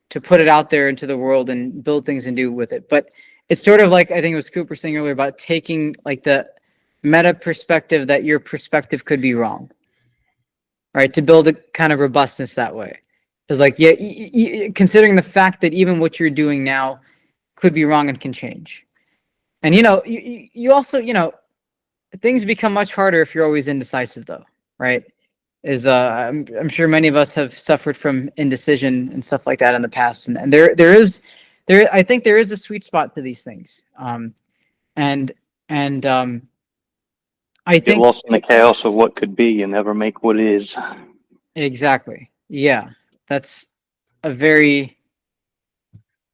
to put it out there into the world and build things and do with it. But it's sort of like, I think it was Cooper saying earlier about taking like the meta perspective that your perspective could be wrong, right? To build a kind of robustness that way. It's like, yeah, considering the fact that even what you're doing now could be wrong and can change. And, you also, things become much harder if you're always indecisive though, right? I'm sure many of us have suffered from indecision and stuff like that in the past. And I think there is a sweet spot to these things. I Get think lost in the chaos of what could be and never make what is. exactly. Yeah. That's I think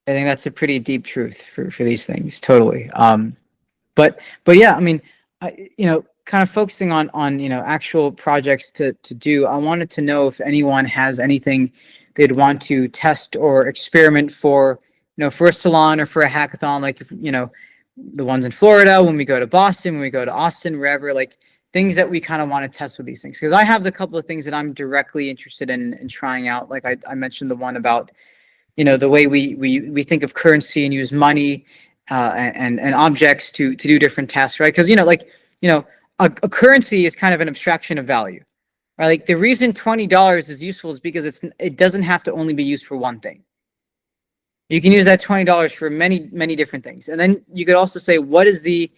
that's a pretty deep truth for these things. Totally. But yeah, I mean, kind of focusing on actual projects to do. I wanted to know if anyone has anything they'd want to test or experiment for, for a salon or for a hackathon, like if, the ones in Florida, when we go to Boston, when we go to Austin, wherever, like things that we kind of want to test with these things. Because I have the couple of things that I'm directly interested in trying out. Like I mentioned the one about, the way we think of currency and use money and objects to do different tasks, right? Because, a currency is kind of an abstraction of value, right? Like the reason $20 is useful is because it doesn't have to only be used for one thing. You can use that $20 for many, many different things. And then you could also say, what is the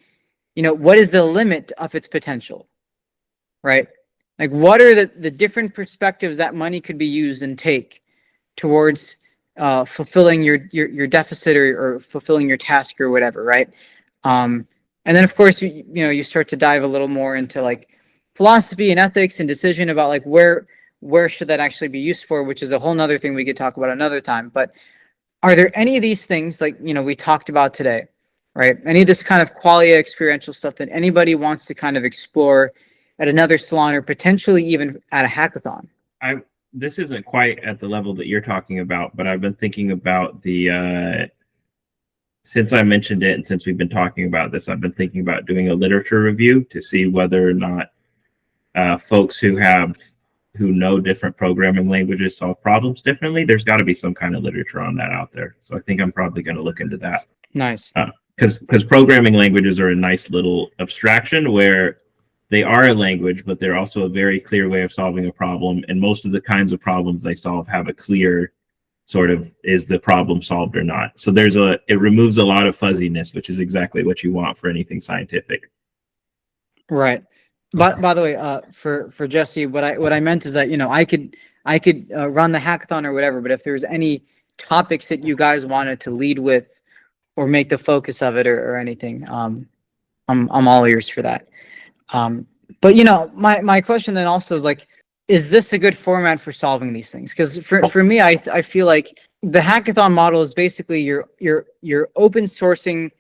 limit of its potential, right? Like what are the different perspectives that money could be used and take towards fulfilling your deficit or fulfilling your task or whatever, right? And then of course, you start to dive a little more into like philosophy and ethics and decision about like where should that actually be used for, which is a whole nother thing we could talk about another time. But are there any of these things like, we talked about today, right? Any of this kind of qualia experiential stuff that anybody wants to kind of explore at another salon or potentially even at a hackathon? This isn't quite at the level that you're talking about, but I've been thinking about since I mentioned it and since we've been talking about this, I've been thinking about doing a literature review to see whether or not folks who know different programming languages solve problems differently. There's got to be some kind of literature on that out there. So I think I'm probably going to look into that. Nice. Because programming languages are a nice little abstraction where they are a language, but they're also a very clear way of solving a problem. And most of the kinds of problems they solve have a clear sort of, is the problem solved or not? So it removes a lot of fuzziness, which is exactly what you want for anything scientific. Right. By the way, for Jesse, what I meant is that, I could run the hackathon or whatever, but if there's any topics that you guys wanted to lead with or make the focus of it or anything, I'm all ears for that. But my question then also is like, is this a good format for solving these things? Because for me, I feel like the hackathon model is basically you're open sourcing,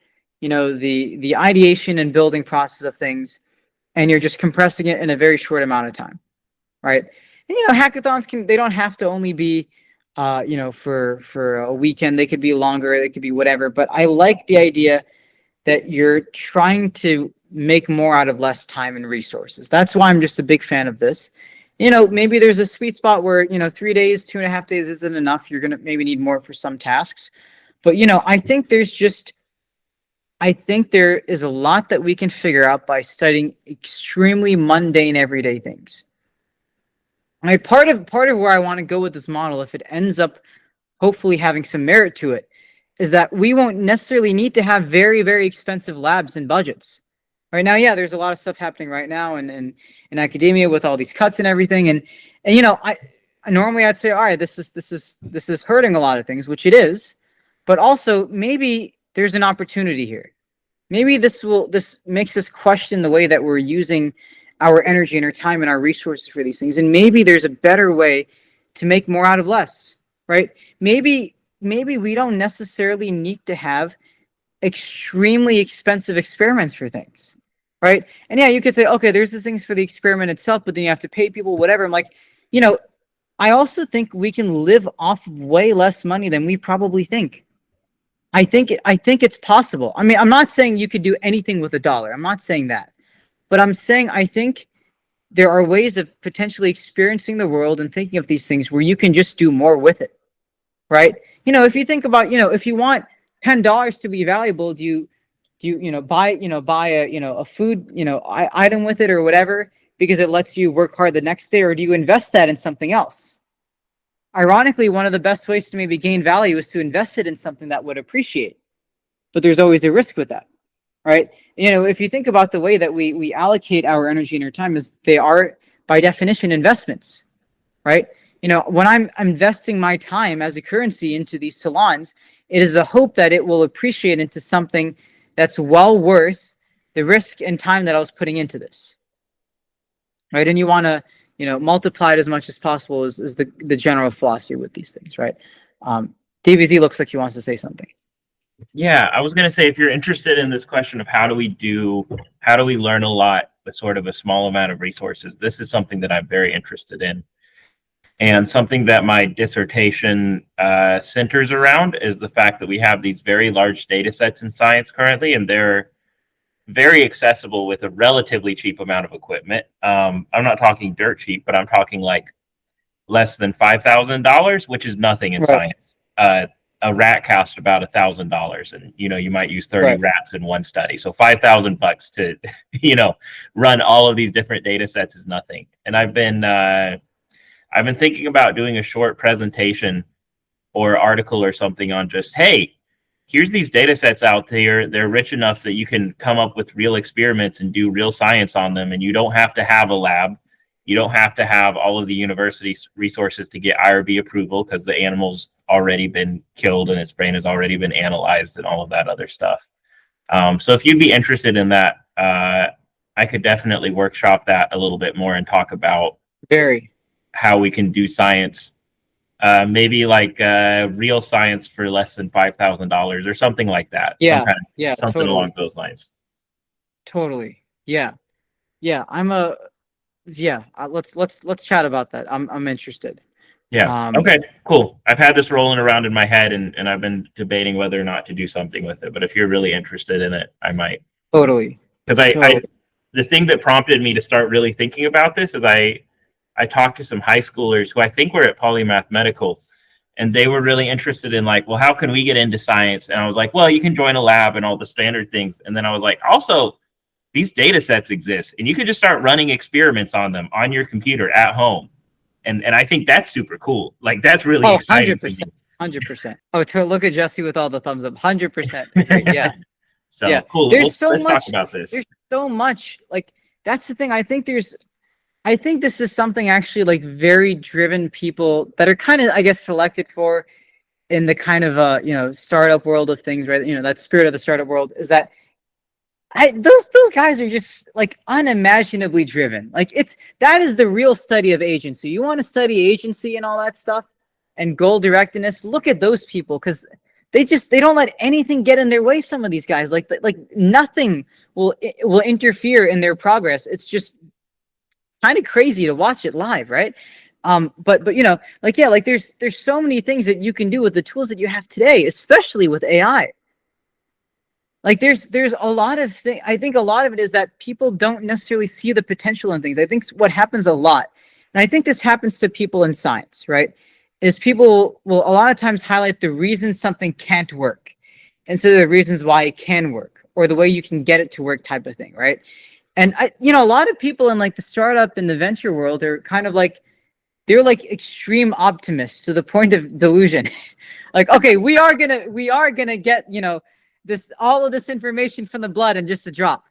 the ideation and building process of things, and you're just compressing it in a very short amount of time, right? And hackathons they don't have to only be for a weekend. They could be longer, they could be whatever. But I like the idea that you're trying to make more out of less time and resources. That's why I'm just a big fan of this. Maybe there's a sweet spot where, 3 days, 2.5 days isn't enough. You're going to maybe need more for some tasks. But, I think there is a lot that we can figure out by studying extremely mundane everyday things. Right? Part of where I want to go with this model, if it ends up hopefully having some merit to it, is that we won't necessarily need to have very, very expensive labs and budgets. Right now, yeah, there's a lot of stuff happening right now in academia with all these cuts and everything. And you know, I normally I'd say, all right, this is hurting a lot of things, which it is, but also maybe there's an opportunity here. Maybe this makes us question the way that we're using our energy and our time and our resources for these things. And maybe there's a better way to make more out of less, right? Maybe we don't necessarily need to have extremely expensive experiments for things, right? And yeah, you could say, okay, there's these things for the experiment itself, but then you have to pay people, whatever. I'm like, you know, I also think we can live off of way less money than we probably think. I think it's possible. I mean, I'm not saying you could do anything with $1. I'm not saying that. But I'm saying I think there are ways of potentially experiencing the world and thinking of these things where you can just do more with it, right? You know, if you think about, you know, if you want $10 to be valuable, do you buy a food, item with it or whatever because it lets you work hard the next day, or do you invest that in something else? Ironically, one of the best ways to maybe gain value is to invest it in something that would appreciate, but there's always a risk with that, right? You know, if you think about the way that we allocate our energy and our time, is they are by definition investments, right? You know, when I'm investing my time as a currency into these salons, it is a hope that it will appreciate into something that's well worth the risk and time that I was putting into this, right? And you want to, multiply it as much as possible is the general philosophy with these things, right? DVZ looks like he wants to say something. Yeah, I was going to say, if you're interested in this question of how do we learn a lot with sort of a small amount of resources, this is something that I'm very interested in. And something that my dissertation centers around is the fact that we have these very large data sets in science currently, and they're very accessible with a relatively cheap amount of equipment. I'm not talking dirt cheap, but I'm talking like less than $5,000, which is nothing in science. A rat costs about $1,000, and you might use 30 rats in one study. So $5,000 to run all of these different data sets is nothing. And I've been thinking about doing a short presentation or article or something on just, hey, here's these data sets out there. They're rich enough that you can come up with real experiments and do real science on them. And you don't have to have a lab. You don't have to have all of the university's resources to get IRB approval because the animal's already been killed and its brain has already been analyzed and all of that other stuff. So if you'd be interested in that, I could definitely workshop that a little bit more and talk about how we can do science, maybe like real science for less than $5,000 or something like that. Yeah, something totally. along those lines. Totally. Yeah. Let's chat about that. I'm interested. Yeah. Okay, cool. I've had this rolling around in my head and I've been debating whether or not to do something with it. But if you're really interested in it, I might. Totally. Because the thing that prompted me to start really thinking about this is I talked to some high schoolers who I think were at Polymath Medical, and they were really interested in like, well, how can we get into science? And I was like, well, you can join a lab and all the standard things. And then I was like, also, these data sets exist and you can just start running experiments on them on your computer at home. And I think that's super cool. Like, that's really exciting. 100%. Oh, to look at Jesse with all the thumbs up. 100%. Yeah. So yeah. Cool. Let's talk about this. There's so much. Like, that's the thing. I think this is something actually like very driven people that are kind of, I guess, selected for in the kind of startup world of things, right? That spirit of the startup world is that those guys are just like unimaginably driven. Like, that is the real study of agency. You want to study agency and all that stuff and goal directedness, look at those people, because they don't let anything get in their way. Some of these guys, like nothing will interfere in their progress. It's just kind of crazy to watch it live, right? But there's so many things that you can do with the tools that you have today, especially with AI. Like, there's a lot of things. I think a lot of it is that people don't necessarily see the potential in things. I think what happens a lot, and I think this happens to people in science, right, is people will a lot of times highlight the reasons something can't work instead of the reasons why it can work, or the way you can get it to work type of thing, right? And a lot of people in like the startup and the venture world are kind of like, they're like extreme optimists to the point of delusion. Like, okay, we are gonna get, all of this information from the blood in just a drop.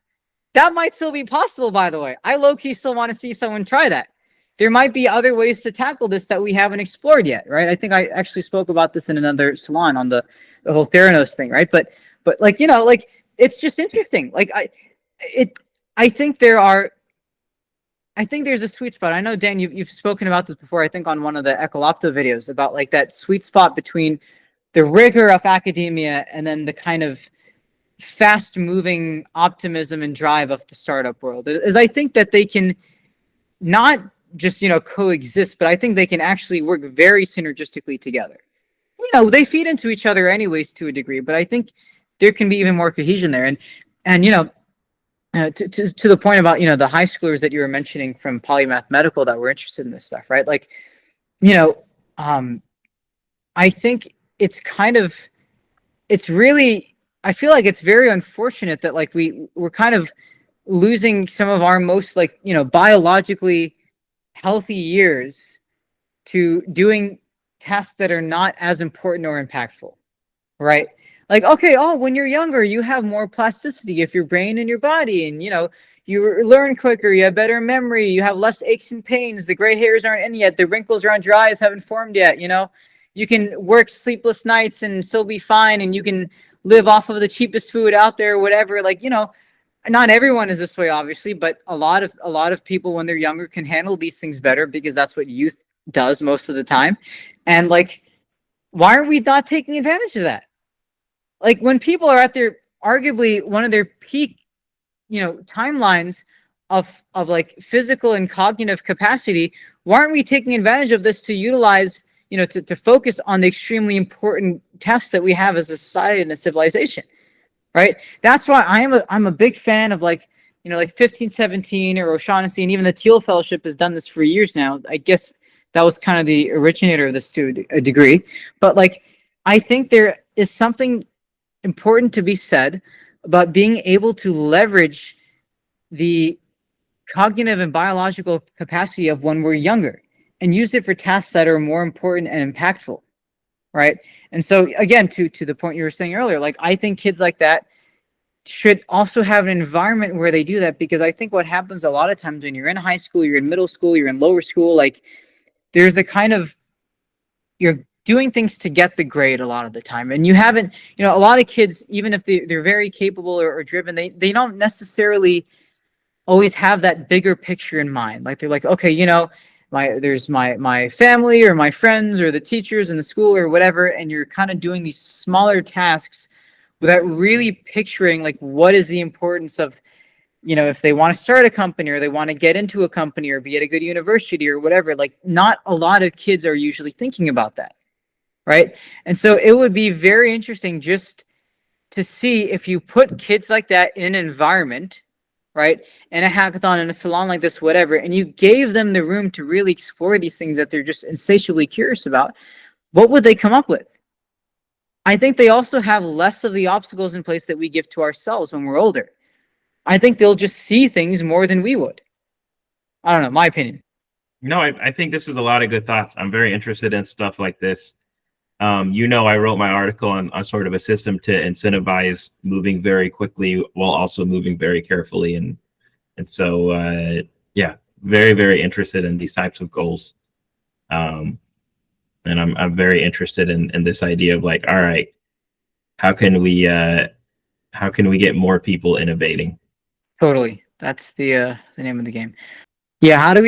That might still be possible, by the way. I low-key still want to see someone try that. There might be other ways to tackle this that we haven't explored yet, right? I think I actually spoke about this in another salon on the whole Theranos thing, right? But like, like it's just interesting. Like I think there's a sweet spot. I know, Dan, you've spoken about this before, I think on one of the Ekkolápto videos, about like that sweet spot between the rigor of academia and then the kind of fast-moving optimism and drive of the startup world. Is I think that they can not just, coexist, but I think they can actually work very synergistically together. They feed into each other anyways to a degree, but I think there can be even more cohesion there. And to the point about, the high schoolers that you were mentioning from Polymath Medical that were interested in this stuff, right? Like, I think I feel like it's very unfortunate that like we're kind of losing some of our most like, biologically healthy years to doing tasks that are not as important or impactful, right? Like, okay, when you're younger, you have more plasticity of your brain and your body, and you learn quicker, you have better memory, you have less aches and pains, the gray hairs aren't in yet, the wrinkles around your eyes haven't formed yet, you can work sleepless nights and still be fine, and you can live off of the cheapest food out there, whatever. Like, not everyone is this way, obviously, but a lot of people when they're younger can handle these things better because that's what youth does most of the time. And like, why are we not taking advantage of that? Like when people are at their arguably one of their peak, timelines of like physical and cognitive capacity, why aren't we taking advantage of this to utilize, to focus on the extremely important tasks that we have as a society and a civilization, right? That's why I'm a big fan of like 1517 or O'Shaughnessy, and even the Teal Fellowship has done this for years now. I guess that was kind of the originator of this to a degree, but like I think there is something important to be said about being able to leverage the cognitive and biological capacity of when we're younger and use it for tasks that are more important and impactful, right? And so again, to the point you were saying earlier, like I think kids like that should also have an environment where they do that, because I think what happens a lot of times when you're in high school, you're in middle school, you're in lower school, like there's a kind of, you're doing things to get the grade a lot of the time, and you haven't, a lot of kids, even if they're very capable or driven, they don't necessarily always have that bigger picture in mind. Like they're like, okay, there's my family or my friends or the teachers in the school or whatever, and you're kind of doing these smaller tasks without really picturing like what is the importance of, if they want to start a company or they want to get into a company or be at a good university or whatever. Like not a lot of kids are usually thinking about that, right? And so it would be very interesting just to see if you put kids like that in an environment, right, in a hackathon, in a salon like this, whatever, and you gave them the room to really explore these things that they're just insatiably curious about, what would they come up with? I think they also have less of the obstacles in place that we give to ourselves when we're older. I think they'll just see things more than we would. I don't know, my opinion. No, I think this is a lot of good thoughts. I'm very interested in stuff like this. I wrote my article on sort of a system to incentivize moving very quickly while also moving very carefully. And so, very, very interested in these types of goals. And I'm very interested in this idea of like, all right, how can we get more people innovating? Totally. That's the name of the game. Yeah. How do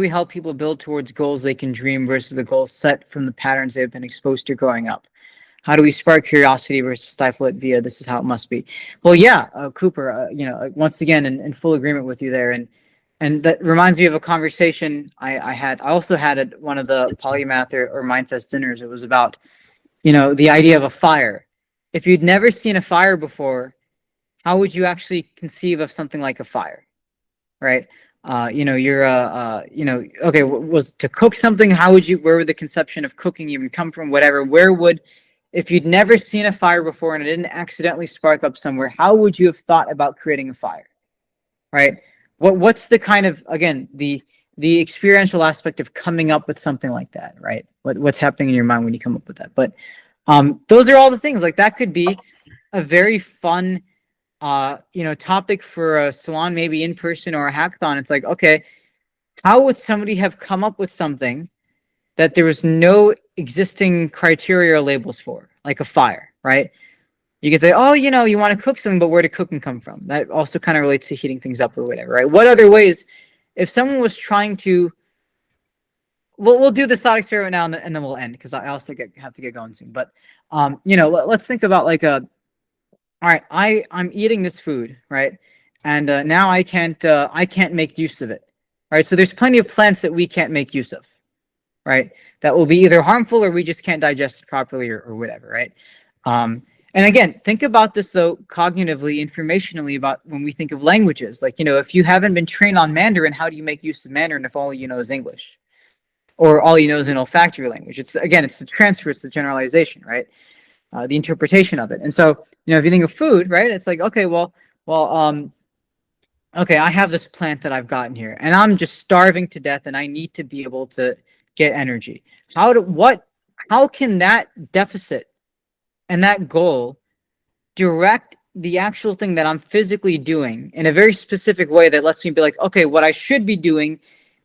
we help people build towards goals they can dream versus the goals set from the patterns they've been exposed to growing up? How do we spark curiosity versus stifle it via this is how it must be? Well, yeah, Cooper, once again, in full agreement with you there. And that reminds me of a conversation I also had at one of the Polymath or Mindfest dinners. It was about, the idea of a fire. If you'd never seen a fire before, how would you actually conceive of something like a fire, right? Okay, was to cook something, where would the conception of cooking even come from? Whatever, if you'd never seen a fire before and it didn't accidentally spark up somewhere, how would you have thought about creating a fire, right? What's the kind of, again, the experiential aspect of coming up with something like that, right? What's happening in your mind when you come up with that? But those are all the things, like that could be a very fun topic for a salon, maybe in person or a hackathon. It's like, okay, how would somebody have come up with something that there was no existing criteria or labels for, like a fire, right? You could say, oh, you want to cook something, but where did cooking come from? That also kind of relates to heating things up or whatever, right? What other ways, if someone was trying to, we'll do this thought experiment now and then we'll end, because I also have to get going soon. But, let's think about like all right, I'm eating this food, right? And now I can't make use of it, right? So there's plenty of plants that we can't make use of, right? That will be either harmful or we just can't digest it properly or whatever, right? And again, think about this though, cognitively, informationally, about when we think of languages. Like, if you haven't been trained on Mandarin, how do you make use of Mandarin if all you know is English? Or all you know is an olfactory language? It's the transfer, it's the generalization, right? The interpretation of it. And so, if you think of food, right, it's like, okay, okay, I have this plant that I've gotten here and I'm just starving to death and I need to be able to get energy. How can that deficit and that goal direct the actual thing that I'm physically doing in a very specific way that lets me be like, okay, what I should be doing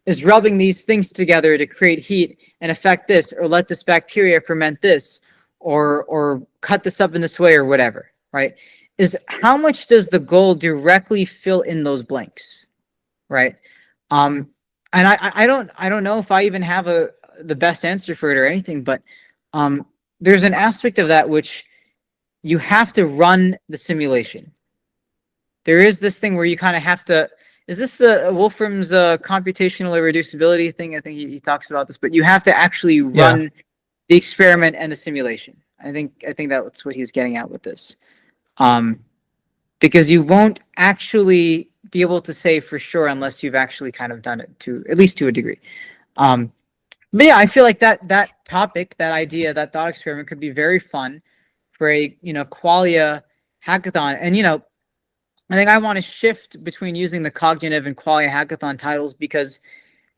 is rubbing these things together to create heat and affect this, or let this bacteria ferment this, or cut this up in this way or whatever, right? Is how much does the goal directly fill in those blanks, right? And I don't know if I even have the best answer for it or anything, but there's an aspect of that which you have to run the simulation. There is this thing where you kind of have to, is this the Wolfram's computational irreducibility thing? I think he talks about this, but you have to actually run the experiment and the simulation. I think that's what he's getting at with this. Because you won't actually be able to say for sure unless you've actually kind of done it at least to a degree. But yeah, I feel like that topic, that idea, that thought experiment could be very fun for a qualia hackathon. And I think I want to shift between using the cognitive and qualia hackathon titles, because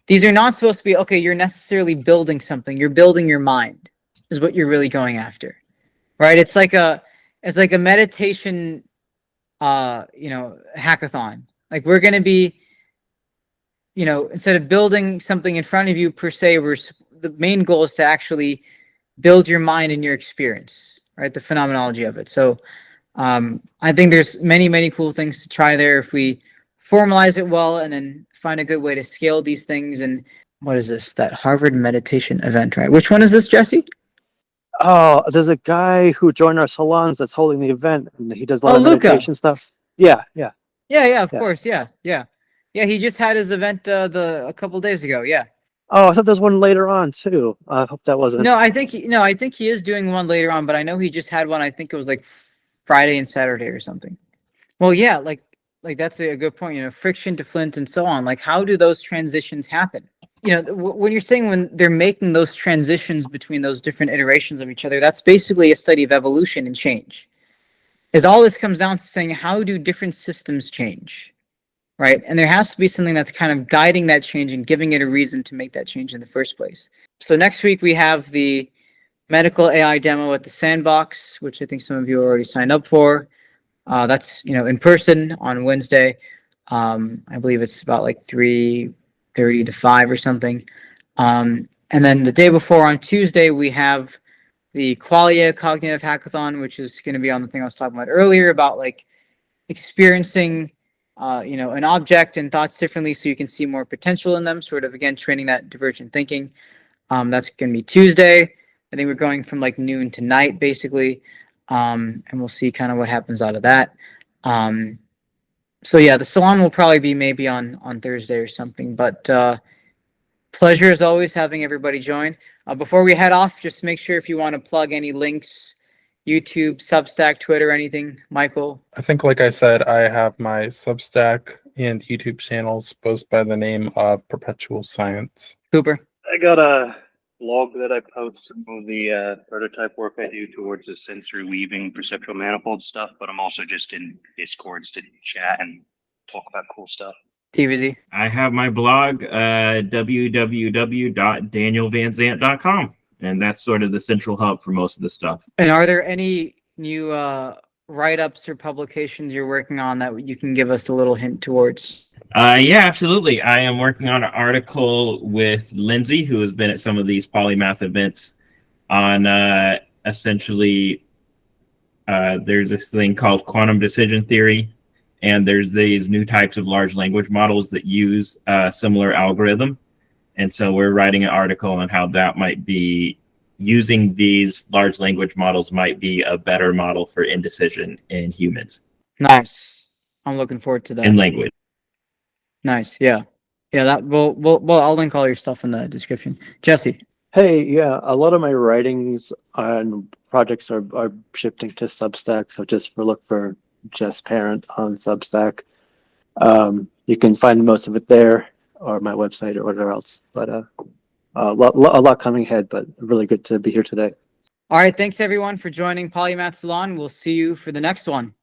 these are not supposed to be, okay, you're necessarily building something. You're building your mind is what you're really going after, right? It's like a meditation, hackathon. Like, we're going to be, instead of building something in front of you per se, the main goal is to actually build your mind and your experience, right? The phenomenology of it. So I think there's many, many cool things to try there if we formalize it well and then find a good way to scale these things. And what is this? That Harvard meditation event, right? Which one is this, Jesse? Oh, there's a guy who joined our salons that's holding the event, and he does a lot of Luca. meditation stuff. Yeah. Of course. Yeah. He just had his event a couple days ago. Yeah. Oh, I thought there was one later on too. I hope that wasn't. No, I think he is doing one later on, but I know he just had one. I think it was like Friday and Saturday or something. Well, yeah, like that's a good point. Friction to Flint and so on. Like, how do those transitions happen? When you're saying when they're making those transitions between those different iterations of each other, that's basically a study of evolution and change. Is all this comes down to saying, how do different systems change, right? And there has to be something that's kind of guiding that change and giving it a reason to make that change in the first place. So next week we have the medical AI demo at the Sandbox, which I think some of you already signed up for. That's in person on Wednesday. I believe it's about like 3:30 to 5 or something. And then the day before on Tuesday, we have the Qualia Cognitive Hackathon, which is going to be on the thing I was talking about earlier about like experiencing, an object and thoughts differently so you can see more potential in them, sort of, again, training that divergent thinking. That's going to be Tuesday. I think we're going from like noon to night, basically. And we'll see kind of what happens out of that. So yeah, the salon will probably be maybe on Thursday or something, but pleasure as always having everybody join. Before we head off, just make sure if you want to plug any links, YouTube, Substack, Twitter, anything, Michael. I think, like I said, I have my Substack and YouTube channels, both by the name of Perpetual Science. Cooper. I got a blog that I post some of the prototype work I do towards the sensory weaving perceptual manifold stuff, but I'm also just in Discords to chat and talk about cool stuff. TVZ. I have my blog, www.danielvanzant.com, and that's sort of the central hub for most of the stuff. And are there any new write-ups or publications you're working on that you can give us a little hint towards? Yeah, absolutely. I am working on an article with Lindsay, who has been at some of these Polymath events, on essentially there's this thing called quantum decision theory, and there's these new types of large language models that use a similar algorithm. And so we're writing an article on how that might be using these large language models might be a better model for indecision in humans Nice. I'm looking forward to that. in language. Nice. Yeah. Yeah, that well, I'll link all your stuff in the description. Jesse. Hey, yeah, a lot of my writings on projects are shifting to Substack, so just look for Jess Parent on Substack. You can find most of it there, or my website, or whatever else. But a lot coming ahead, but really good to be here today. All right, thanks everyone for joining Polymath Salon. We'll see you for the next one.